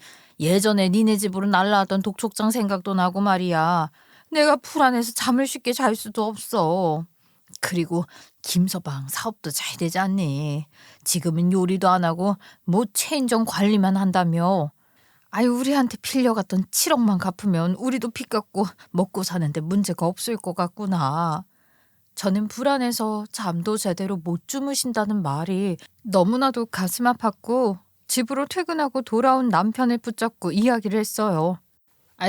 예전에 니네 집으로 날라왔던 독촉장 생각도 나고 말이야. 내가 불안해서 잠을 쉽게 잘 수도 없어. 그리고 김서방 사업도 잘 되지 않니? 지금은 요리도 안 하고 뭐 체인점 관리만 한다며. 아유, 우리한테 빌려갔던 7억만 갚으면 우리도 빚 갚고 먹고 사는데 문제가 없을 것 같구나. 저는 불안해서 잠도 제대로 못 주무신다는 말이 너무나도 가슴 아팠고 집으로 퇴근하고 돌아온 남편을 붙잡고 이야기를 했어요.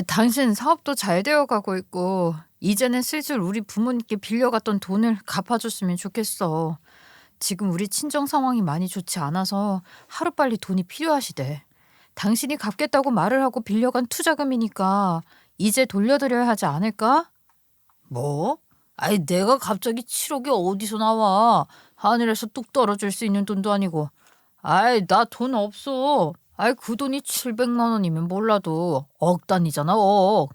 당신 사업도 잘 되어가고 있고 이제는 슬슬 우리 부모님께 빌려갔던 돈을 갚아줬으면 좋겠어. 지금 우리 친정 상황이 많이 좋지 않아서 하루빨리 돈이 필요하시대. 당신이 갚겠다고 말을 하고 빌려간 투자금이니까 이제 돌려드려야 하지 않을까? 뭐? 내가 갑자기 7억이 어디서 나와? 하늘에서 뚝 떨어질 수 있는 돈도 아니고. 나 돈 없어. 그 돈이 700만 원이면 몰라도 억 단위잖아, 억.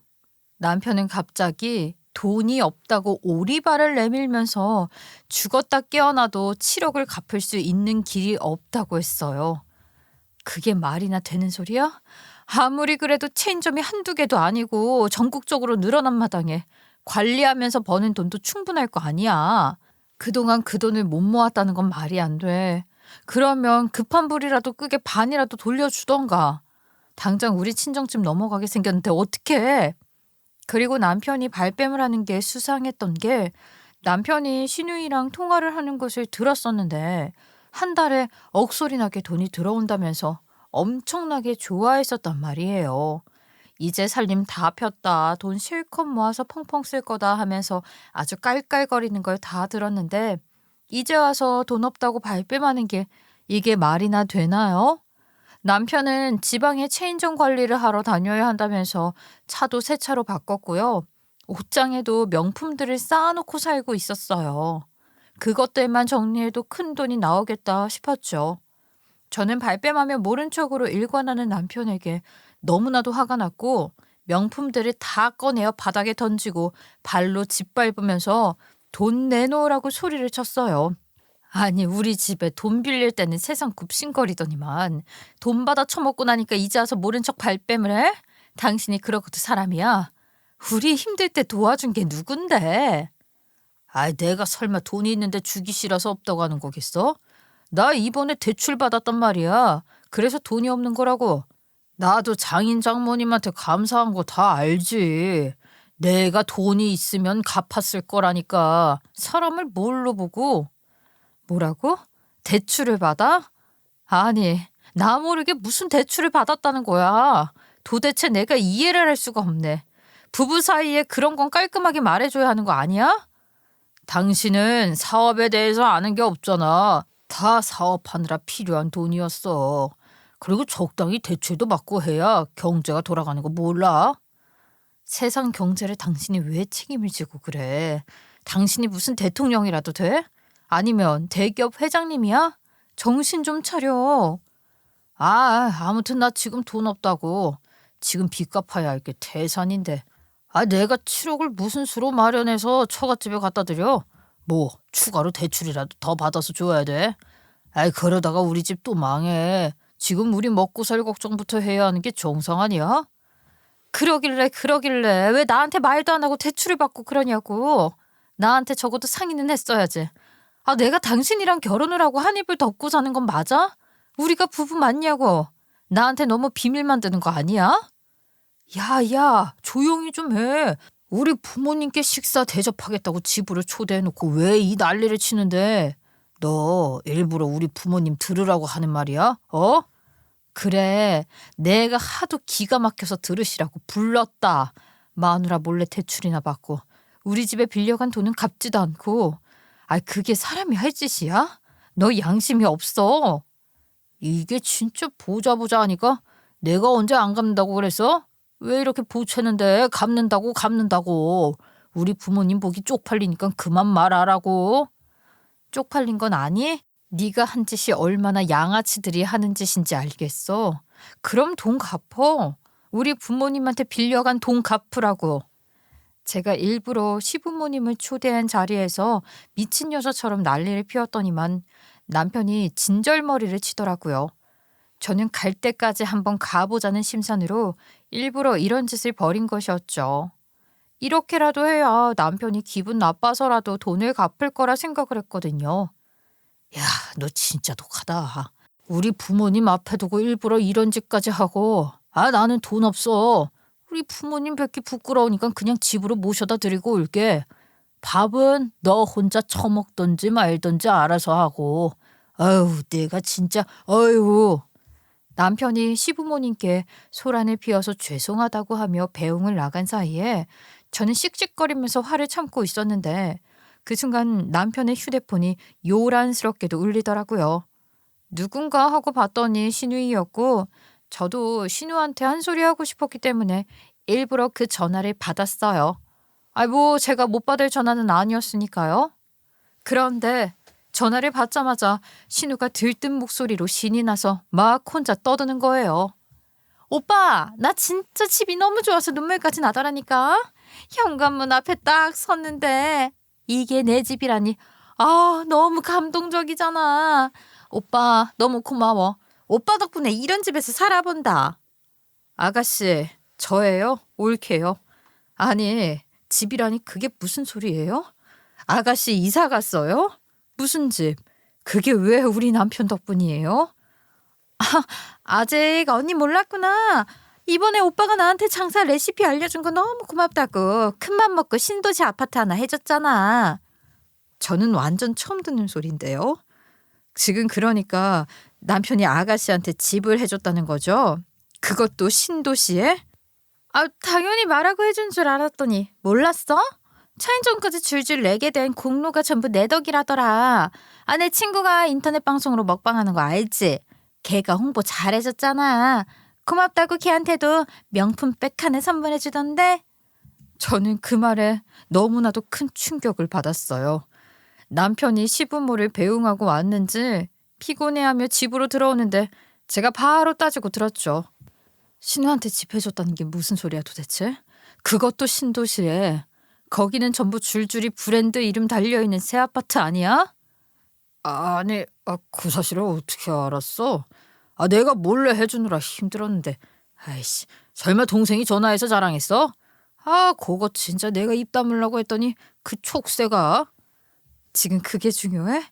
남편은 갑자기 돈이 없다고 오리발을 내밀면서 죽었다 깨어나도 7억을 갚을 수 있는 길이 없다고 했어요. 그게 말이나 되는 소리야? 아무리 그래도 체인점이 한두 개도 아니고 전국적으로 늘어난 마당에 관리하면서 버는 돈도 충분할 거 아니야. 그동안 그 돈을 못 모았다는 건 말이 안 돼. 그러면 급한 불이라도 끄게 반이라도 돌려주던가. 당장 우리 친정집 넘어가게 생겼는데 어떡해. 그리고 남편이 발뺌을 하는 게 수상했던 게 남편이 신우이랑 통화를 하는 것을 들었었는데 한 달에 억소리나게 돈이 들어온다면서 엄청나게 좋아했었단 말이에요. 이제 살림 다 폈다. 돈 실컷 모아서 펑펑 쓸 거다 하면서 아주 깔깔거리는 걸 다 들었는데 이제 와서 돈 없다고 발뺌하는 게 이게 말이나 되나요? 남편은 지방에 체인점 관리를 하러 다녀야 한다면서 차도 새 차로 바꿨고요. 옷장에도 명품들을 쌓아놓고 살고 있었어요. 그것들만 정리해도 큰 돈이 나오겠다 싶었죠. 저는 발뺌하며 모른 척으로 일관하는 남편에게 너무나도 화가 났고 명품들을 다 꺼내어 바닥에 던지고 발로 짓밟으면서 돈 내놓으라고 소리를 쳤어요. 아니, 우리 집에 돈 빌릴 때는 세상 굽신거리더니만 돈 받아 처먹고 나니까 이제 와서 모른 척 발뺌을 해? 당신이 그러고도 사람이야? 우리 힘들 때 도와준 게 누군데? 내가 설마 돈이 있는데 주기 싫어서 없다고 하는 거겠어? 나 이번에 대출 받았단 말이야. 그래서 돈이 없는 거라고. 나도 장인 장모님한테 감사한 거 다 알지. 내가 돈이 있으면 갚았을 거라니까. 사람을 뭘로 보고. 뭐라고? 대출을 받아? 아니, 나 모르게 무슨 대출을 받았다는 거야. 도대체 내가 이해를 할 수가 없네. 부부 사이에 그런 건 깔끔하게 말해줘야 하는 거 아니야? 당신은 사업에 대해서 아는 게 없잖아. 다 사업하느라 필요한 돈이었어. 그리고 적당히 대출도 받고 해야 경제가 돌아가는 거 몰라? 세상 경제를 당신이 왜 책임을 지고 그래? 당신이 무슨 대통령이라도 돼? 아니면 대기업 회장님이야? 정신 좀 차려. 아무튼 나 지금 돈 없다고. 지금 빚 갚아야 할 게 태산인데. 내가 7억을 무슨 수로 마련해서 처갓집에 갖다 드려? 뭐 추가로 대출이라도 더 받아서 줘야 돼? 그러다가 우리 집 또 망해. 지금 우리 먹고 살 걱정부터 해야 하는 게 정상 아니야? 그러길래 왜 나한테 말도 안 하고 대출을 받고 그러냐고. 나한테 적어도 상의는 했어야지. 내가 당신이랑 결혼을 하고 한 입을 덮고 사는 건 맞아? 우리가 부부 맞냐고. 나한테 너무 비밀 만드는 거 아니야? 야, 조용히 좀 해. 우리 부모님께 식사 대접하겠다고 집으로 초대해놓고 왜 이 난리를 치는데? 너 일부러 우리 부모님 들으라고 하는 말이야? 그래, 내가 하도 기가 막혀서 들으시라고 불렀다. 마누라 몰래 대출이나 받고 우리 집에 빌려간 돈은 갚지도 않고. 그게 사람이 할 짓이야? 너 양심이 없어. 이게 진짜 보자 하니까 내가 언제 안 갚는다고 그랬어? 왜 이렇게 보채는데? 갚는다고. 우리 부모님 보기 쪽팔리니까 그만 말하라고. 쪽팔린 건 아니? 네가 한 짓이 얼마나 양아치들이 하는 짓인지 알겠어. 그럼 돈 갚어. 우리 부모님한테 빌려간 돈 갚으라고. 제가 일부러 시부모님을 초대한 자리에서 미친 여자처럼 난리를 피웠더니만 남편이 진절머리를 치더라고요. 저는 갈 때까지 한번 가보자는 심산으로 일부러 이런 짓을 벌인 것이었죠. 이렇게라도 해야 남편이 기분 나빠서라도 돈을 갚을 거라 생각을 했거든요. 야, 너 진짜 독하다. 우리 부모님 앞에 두고 일부러 이런 짓까지 하고, 나는 돈 없어. 우리 부모님 뵙기 부끄러우니까 그냥 집으로 모셔다 드리고 올게. 밥은 너 혼자 처먹던지 말던지 알아서 하고. 아유, 내가 진짜, 아유. 남편이 시부모님께 소란을 피워서 죄송하다고 하며 배웅을 나간 사이에 저는 씩씩거리면서 화를 참고 있었는데 그 순간 남편의 휴대폰이 요란스럽게도 울리더라고요. 누군가 하고 봤더니 신우이였고 저도 신우한테 한 소리 하고 싶었기 때문에 일부러 그 전화를 받았어요. 뭐 제가 못 받을 전화는 아니었으니까요. 그런데 전화를 받자마자 신우가 들뜬 목소리로 신이 나서 막 혼자 떠드는 거예요. 오빠, 나 진짜 집이 너무 좋아서 눈물까지 나더라니까. 현관문 앞에 딱 섰는데 이게 내 집이라니. 너무 감동적이잖아. 오빠, 너무 고마워. 오빠 덕분에 이런 집에서 살아본다. 아가씨, 저예요? 옳게요. 아니, 집이라니 그게 무슨 소리예요? 아가씨 이사 갔어요? 무슨 집? 그게 왜 우리 남편 덕분이에요? 아직 언니 몰랐구나. 이번에 오빠가 나한테 장사 레시피 알려준 거 너무 고맙다고 큰맘 먹고 신도시 아파트 하나 해줬잖아. 저는 완전 처음 듣는 소린데요. 지금 그러니까 남편이 아가씨한테 집을 해줬다는 거죠? 그것도 신도시에? 당연히 말하고 해준 줄 알았더니 몰랐어? 차인점까지 줄줄 내게 된 공로가 전부 내 덕이라더라. 내 친구가 인터넷 방송으로 먹방하는 거 알지? 걔가 홍보 잘해줬잖아. 고맙다고 걔한테도 명품 백 하나 선물해주던데. 저는 그 말에 너무나도 큰 충격을 받았어요. 남편이 시부모를 배웅하고 왔는지 피곤해하며 집으로 들어오는데 제가 바로 따지고 들었죠. 신우한테 집 해줬다는 게 무슨 소리야 도대체? 그것도 신도시에. 거기는 전부 줄줄이 브랜드 이름 달려있는 새 아파트 아니야? 아니, 그 사실을 어떻게 알았어? 내가 몰래 해주느라 힘들었는데. 아이씨, 설마 동생이 전화해서 자랑했어? 그거 진짜 내가 입 다물라고 했더니 그 촉새가. 지금 그게 중요해?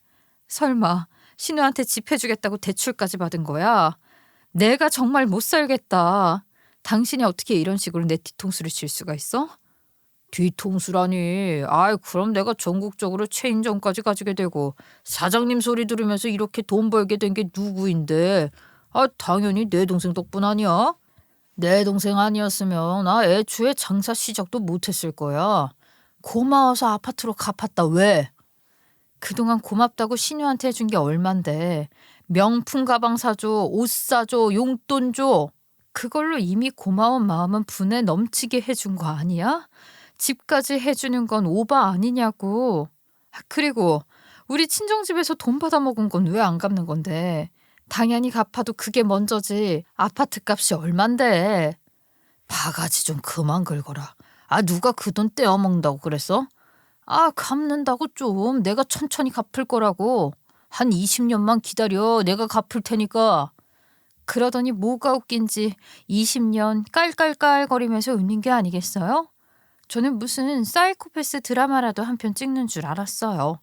설마 신우한테 집 해주겠다고 대출까지 받은 거야? 내가 정말 못 살겠다. 당신이 어떻게 이런 식으로 내 뒤통수를 칠 수가 있어? 뒤통수라니. 그럼 내가 전국적으로 체인점까지 가지게 되고 사장님 소리 들으면서 이렇게 돈 벌게 된 게 누구인데. 당연히 내 동생 덕분 아니야? 내 동생 아니었으면 애초에 장사 시작도 못했을 거야. 고마워서 아파트로 갚았다. 왜? 그동안 고맙다고 신우한테 해준 게 얼만데. 명품 가방 사줘, 옷 사줘, 용돈 줘. 그걸로 이미 고마운 마음은 분에 넘치게 해준 거 아니야? 집까지 해주는 건 오바 아니냐고. 그리고 우리 친정집에서 돈 받아먹은 건 왜 안 갚는 건데. 당연히 갚아도 그게 먼저지. 아파트 값이 얼만데. 바가지 좀 그만 긁어라. 누가 그 돈 떼어먹는다고 그랬어? 갚는다고 좀. 내가 천천히 갚을 거라고. 한 20년만 기다려. 내가 갚을 테니까. 그러더니 뭐가 웃긴지 20년 깔깔깔거리면서 웃는 게 아니겠어요? 저는 무슨 사이코패스 드라마라도 한 편 찍는 줄 알았어요.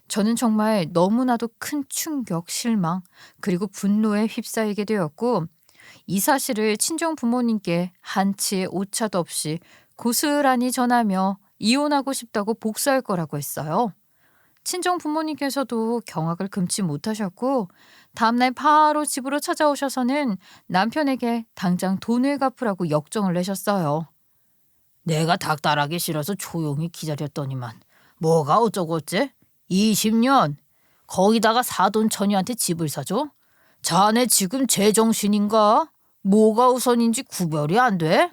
저는 정말 너무나도 큰 충격, 실망, 그리고 분노에 휩싸이게 되었고 이 사실을 친정 부모님께 한치의 오차도 없이 고스란히 전하며 이혼하고 싶다고 복수할 거라고 했어요. 친정 부모님께서도 경악을 금치 못하셨고 다음날 바로 집으로 찾아오셔서는 남편에게 당장 돈을 갚으라고 역정을 내셨어요. 내가 닥달하기 싫어서 조용히 기다렸더니만 뭐가 어쩌고 어째? 20년? 거기다가 사돈 처녀한테 집을 사줘? 자네 지금 제정신인가? 뭐가 우선인지 구별이 안 돼?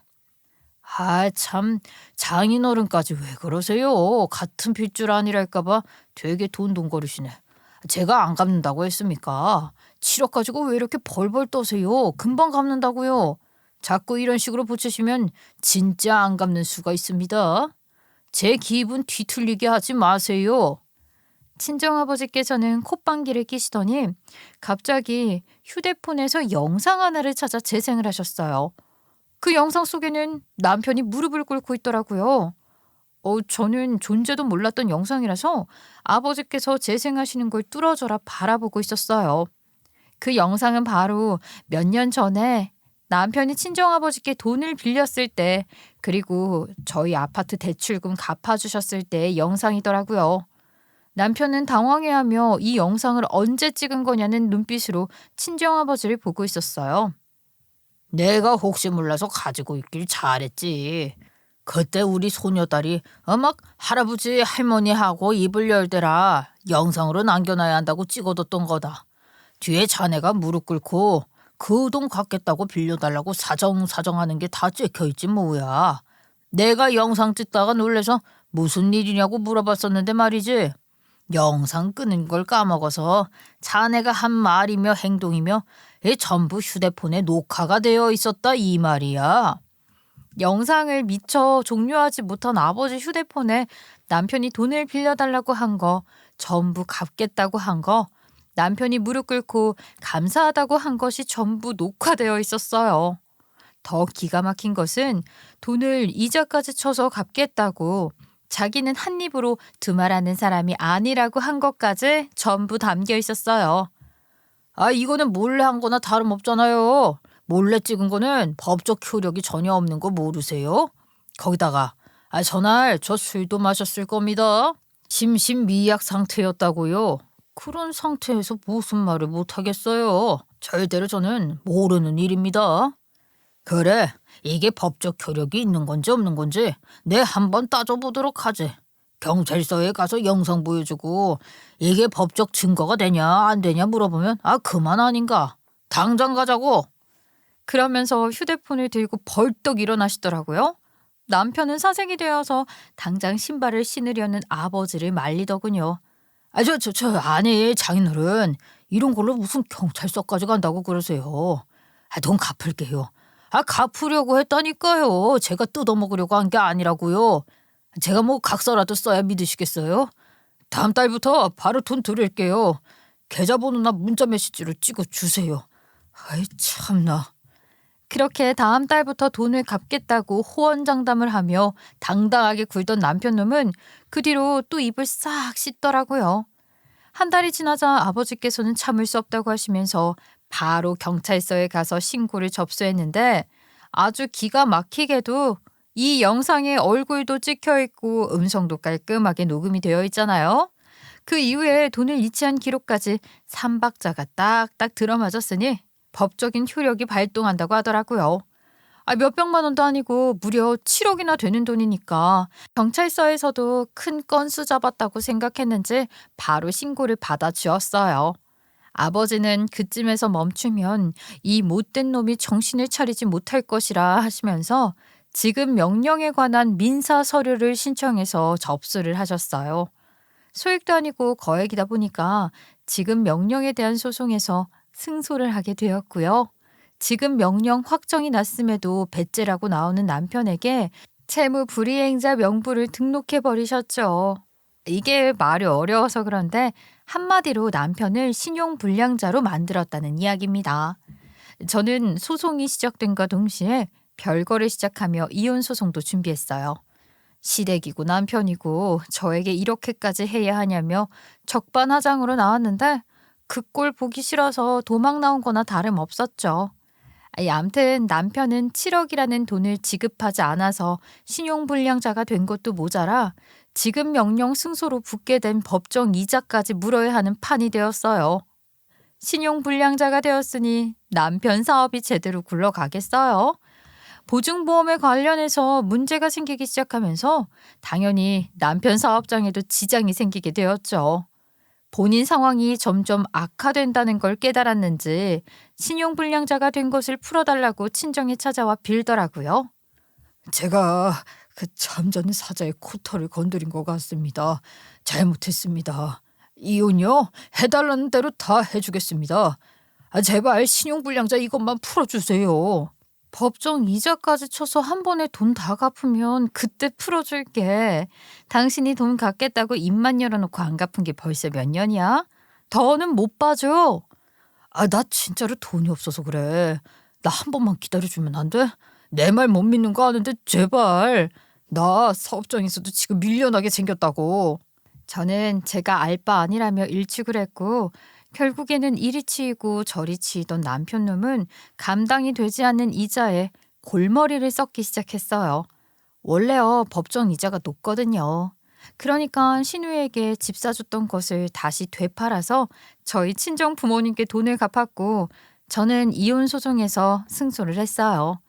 아, 참, 장인어른까지 왜 그러세요? 같은 핏줄 아니랄까 봐 되게 돈돈거리시네. 제가 안 갚는다고 했습니까? 7억 가지고 왜 이렇게 벌벌 떠세요? 금방 갚는다고요. 자꾸 이런 식으로 붙이시면 진짜 안 갚는 수가 있습니다. 제 기분 뒤틀리게 하지 마세요. 친정아버지께서는 콧방귀를 끼시더니 갑자기 휴대폰에서 영상 하나를 찾아 재생을 하셨어요. 그 영상 속에는 남편이 무릎을 꿇고 있더라고요. 저는 존재도 몰랐던 영상이라서 아버지께서 재생하시는 걸 뚫어져라 바라보고 있었어요. 그 영상은 바로 몇 년 전에 남편이 친정아버지께 돈을 빌렸을 때, 그리고 저희 아파트 대출금 갚아주셨을 때의 영상이더라고요. 남편은 당황해하며 이 영상을 언제 찍은 거냐는 눈빛으로 친정아버지를 보고 있었어요. 내가 혹시 몰라서 가지고 있길 잘했지. 그때 우리 소녀딸이 막 할아버지 할머니하고 입을 열대라 영상으로 남겨놔야 한다고 찍어뒀던 거다. 뒤에 자네가 무릎 꿇고 그 돈 갚겠다고 빌려달라고 사정사정하는 게 다 찍혀있지 뭐야. 내가 영상 찍다가 놀래서 무슨 일이냐고 물어봤었는데 말이지. 영상 끄는 걸 까먹어서 자네가 한 말이며 행동이며 전부 휴대폰에 녹화가 되어 있었다 이 말이야. 영상을 미처 종료하지 못한 아버지 휴대폰에 남편이 돈을 빌려달라고 한 거, 전부 갚겠다고 한 거, 남편이 무릎 꿇고 감사하다고 한 것이 전부 녹화되어 있었어요. 더 기가 막힌 것은 돈을 이자까지 쳐서 갚겠다고 자기는 한 입으로 두말하는 사람이 아니라고 한 것까지 전부 담겨 있었어요. 아, 이거는 몰래 한 거나 다름없잖아요. 몰래 찍은 거는 법적 효력이 전혀 없는 거 모르세요? 거기다가 전날 저 술도 마셨을 겁니다. 심신미약 상태였다고요. 그런 상태에서 무슨 말을 못하겠어요. 절대로 저는 모르는 일입니다. 그래, 이게 법적 효력이 있는 건지 없는 건지 내 한번 따져보도록 하지. 경찰서에 가서 영상 보여주고 이게 법적 증거가 되냐 안 되냐 물어보면 그만 아닌가. 당장 가자고. 그러면서 휴대폰을 들고 벌떡 일어나시더라고요. 남편은 사색이 되어서 당장 신발을 신으려는 아버지를 말리더군요. 아니 장인어른 이런 걸로 무슨 경찰서까지 간다고 그러세요. 돈 갚을게요. 갚으려고 했다니까요. 제가 뜯어먹으려고 한 게 아니라고요. 제가 뭐 각서라도 써야 믿으시겠어요? 다음 달부터 바로 돈 드릴게요. 계좌번호나 문자 메시지로 찍어주세요. 아이 참나. 그렇게 다음 달부터 돈을 갚겠다고 호언장담을 하며 당당하게 굴던 남편놈은 그 뒤로 또 입을 싹 씻더라고요. 한 달이 지나자 아버지께서는 참을 수 없다고 하시면서 바로 경찰서에 가서 신고를 접수했는데 아주 기가 막히게도 이 영상에 얼굴도 찍혀 있고 음성도 깔끔하게 녹음이 되어 있잖아요. 그 이후에 돈을 이체한 기록까지 3박자가 딱딱 들어맞았으니 법적인 효력이 발동한다고 하더라고요. 몇백만 원도 아니고 무려 7억이나 되는 돈이니까 경찰서에서도 큰 건수 잡았다고 생각했는지 바로 신고를 받아주었어요. 아버지는 그쯤에서 멈추면 이 못된 놈이 정신을 차리지 못할 것이라 하시면서 지급 명령에 관한 민사 서류를 신청해서 접수를 하셨어요. 소액도 아니고 거액이다 보니까 지급 명령에 대한 소송에서 승소를 하게 되었고요. 지급 명령 확정이 났음에도 배째라고 나오는 남편에게 채무 불이행자 명부를 등록해 버리셨죠. 이게 말이 어려워서 그런데 한마디로 남편을 신용불량자로 만들었다는 이야기입니다. 저는 소송이 시작된과 동시에 별거를 시작하며 이혼 소송도 준비했어요. 시댁이고 남편이고 저에게 이렇게까지 해야 하냐며 적반하장으로 나왔는데 그 꼴 보기 싫어서 도망 나온 거나 다름없었죠. 암튼 남편은 7억이라는 돈을 지급하지 않아서 신용불량자가 된 것도 모자라 지급 명령 승소로 붙게 된 법정 이자까지 물어야 하는 판이 되었어요. 신용불량자가 되었으니 남편 사업이 제대로 굴러가겠어요? 보증보험에 관련해서 문제가 생기기 시작하면서 당연히 남편 사업장에도 지장이 생기게 되었죠. 본인 상황이 점점 악화된다는 걸 깨달았는지 신용불량자가 된 것을 풀어달라고 친정에 찾아와 빌더라고요. 제가 그 참 전 사자의 코털을 건드린 것 같습니다. 잘못했습니다. 이혼요? 해달라는 대로 다 해주겠습니다. 제발 신용불량자 이것만 풀어주세요. 법정 이자까지 쳐서 한 번에 돈 다 갚으면 그때 풀어줄게. 당신이 돈 갚겠다고 입만 열어놓고 안 갚은 게 벌써 몇 년이야? 더는 못 봐줘. 나 진짜로 돈이 없어서 그래. 나 한 번만 기다려주면 안 돼? 내 말 못 믿는 거 아는데 제발. 나 사업장에서도 지금 밀려나게 생겼다고. 저는 제가 알 바 아니라며 일축을 했고 결국에는 이리 치이고 저리 치이던 남편 놈은 감당이 되지 않는 이자에 골머리를 썩기 시작했어요. 원래요 법정 이자가 높거든요. 그러니까 신우에게 집 사줬던 것을 다시 되팔아서 저희 친정 부모님께 돈을 갚았고 저는 이혼 소송에서 승소를 했어요.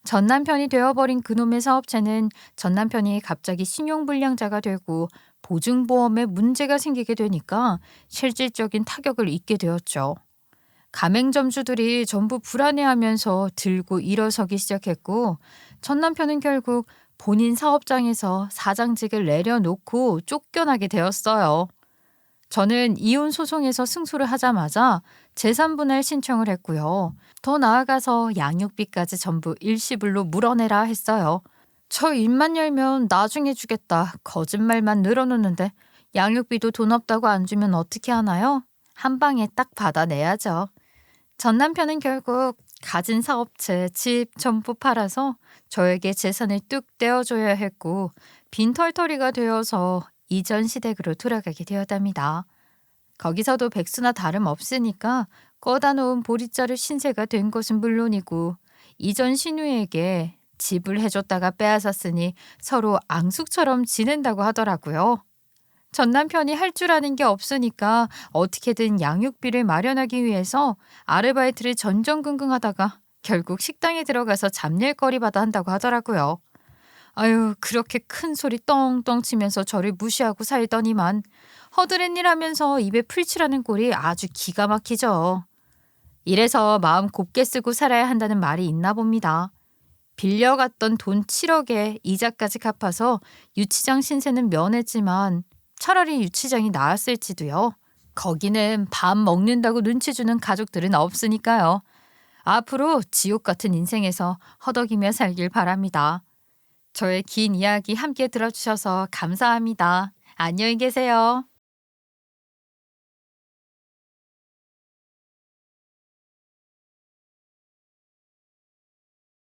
전 남편이 되어버린 그놈의 사업체는 전 남편이 갑자기 신용불량자가 되고 보증보험에 문제가 생기게 되니까 실질적인 타격을 입게 되었죠. 가맹점주들이 전부 불안해하면서 들고 일어서기 시작했고 전 남편은 결국 본인 사업장에서 사장직을 내려놓고 쫓겨나게 되었어요. 저는 이혼 소송에서 승소를 하자마자 재산분할 신청을 했고요. 더 나아가서 양육비까지 전부 일시불로 물어내라 했어요. 저 입만 열면 나중에 주겠다 거짓말만 늘어놓는데 양육비도 돈 없다고 안 주면 어떻게 하나요? 한 방에 딱 받아내야죠. 전 남편은 결국 가진 사업체, 집 전부 팔아서 저에게 재산을 뚝 떼어줘야 했고 빈털터리가 되어서 이전 시댁으로 돌아가게 되었답니다. 거기서도 백수나 다름없으니까 꺼다 놓은 보리자루 신세가 된 것은 물론이고 이전 신우에게 집을 해줬다가 빼앗았으니 서로 앙숙처럼 지낸다고 하더라고요. 전 남편이 할 줄 아는 게 없으니까 어떻게든 양육비를 마련하기 위해서 아르바이트를 전전긍긍하다가 결국 식당에 들어가서 잡일거리마다 한다고 하더라고요. 아유 그렇게 큰 소리 떵떵 치면서 저를 무시하고 살더니만 허드렛일 하면서 입에 풀칠하는 꼴이 아주 기가 막히죠. 이래서 마음 곱게 쓰고 살아야 한다는 말이 있나 봅니다. 빌려갔던 돈 7억에 이자까지 갚아서 유치장 신세는 면했지만 차라리 유치장이 나았을지도요. 거기는 밥 먹는다고 눈치 주는 가족들은 없으니까요. 앞으로 지옥 같은 인생에서 허덕이며 살길 바랍니다. 저의 긴 이야기 함께 들어주셔서 감사합니다. 안녕히 계세요.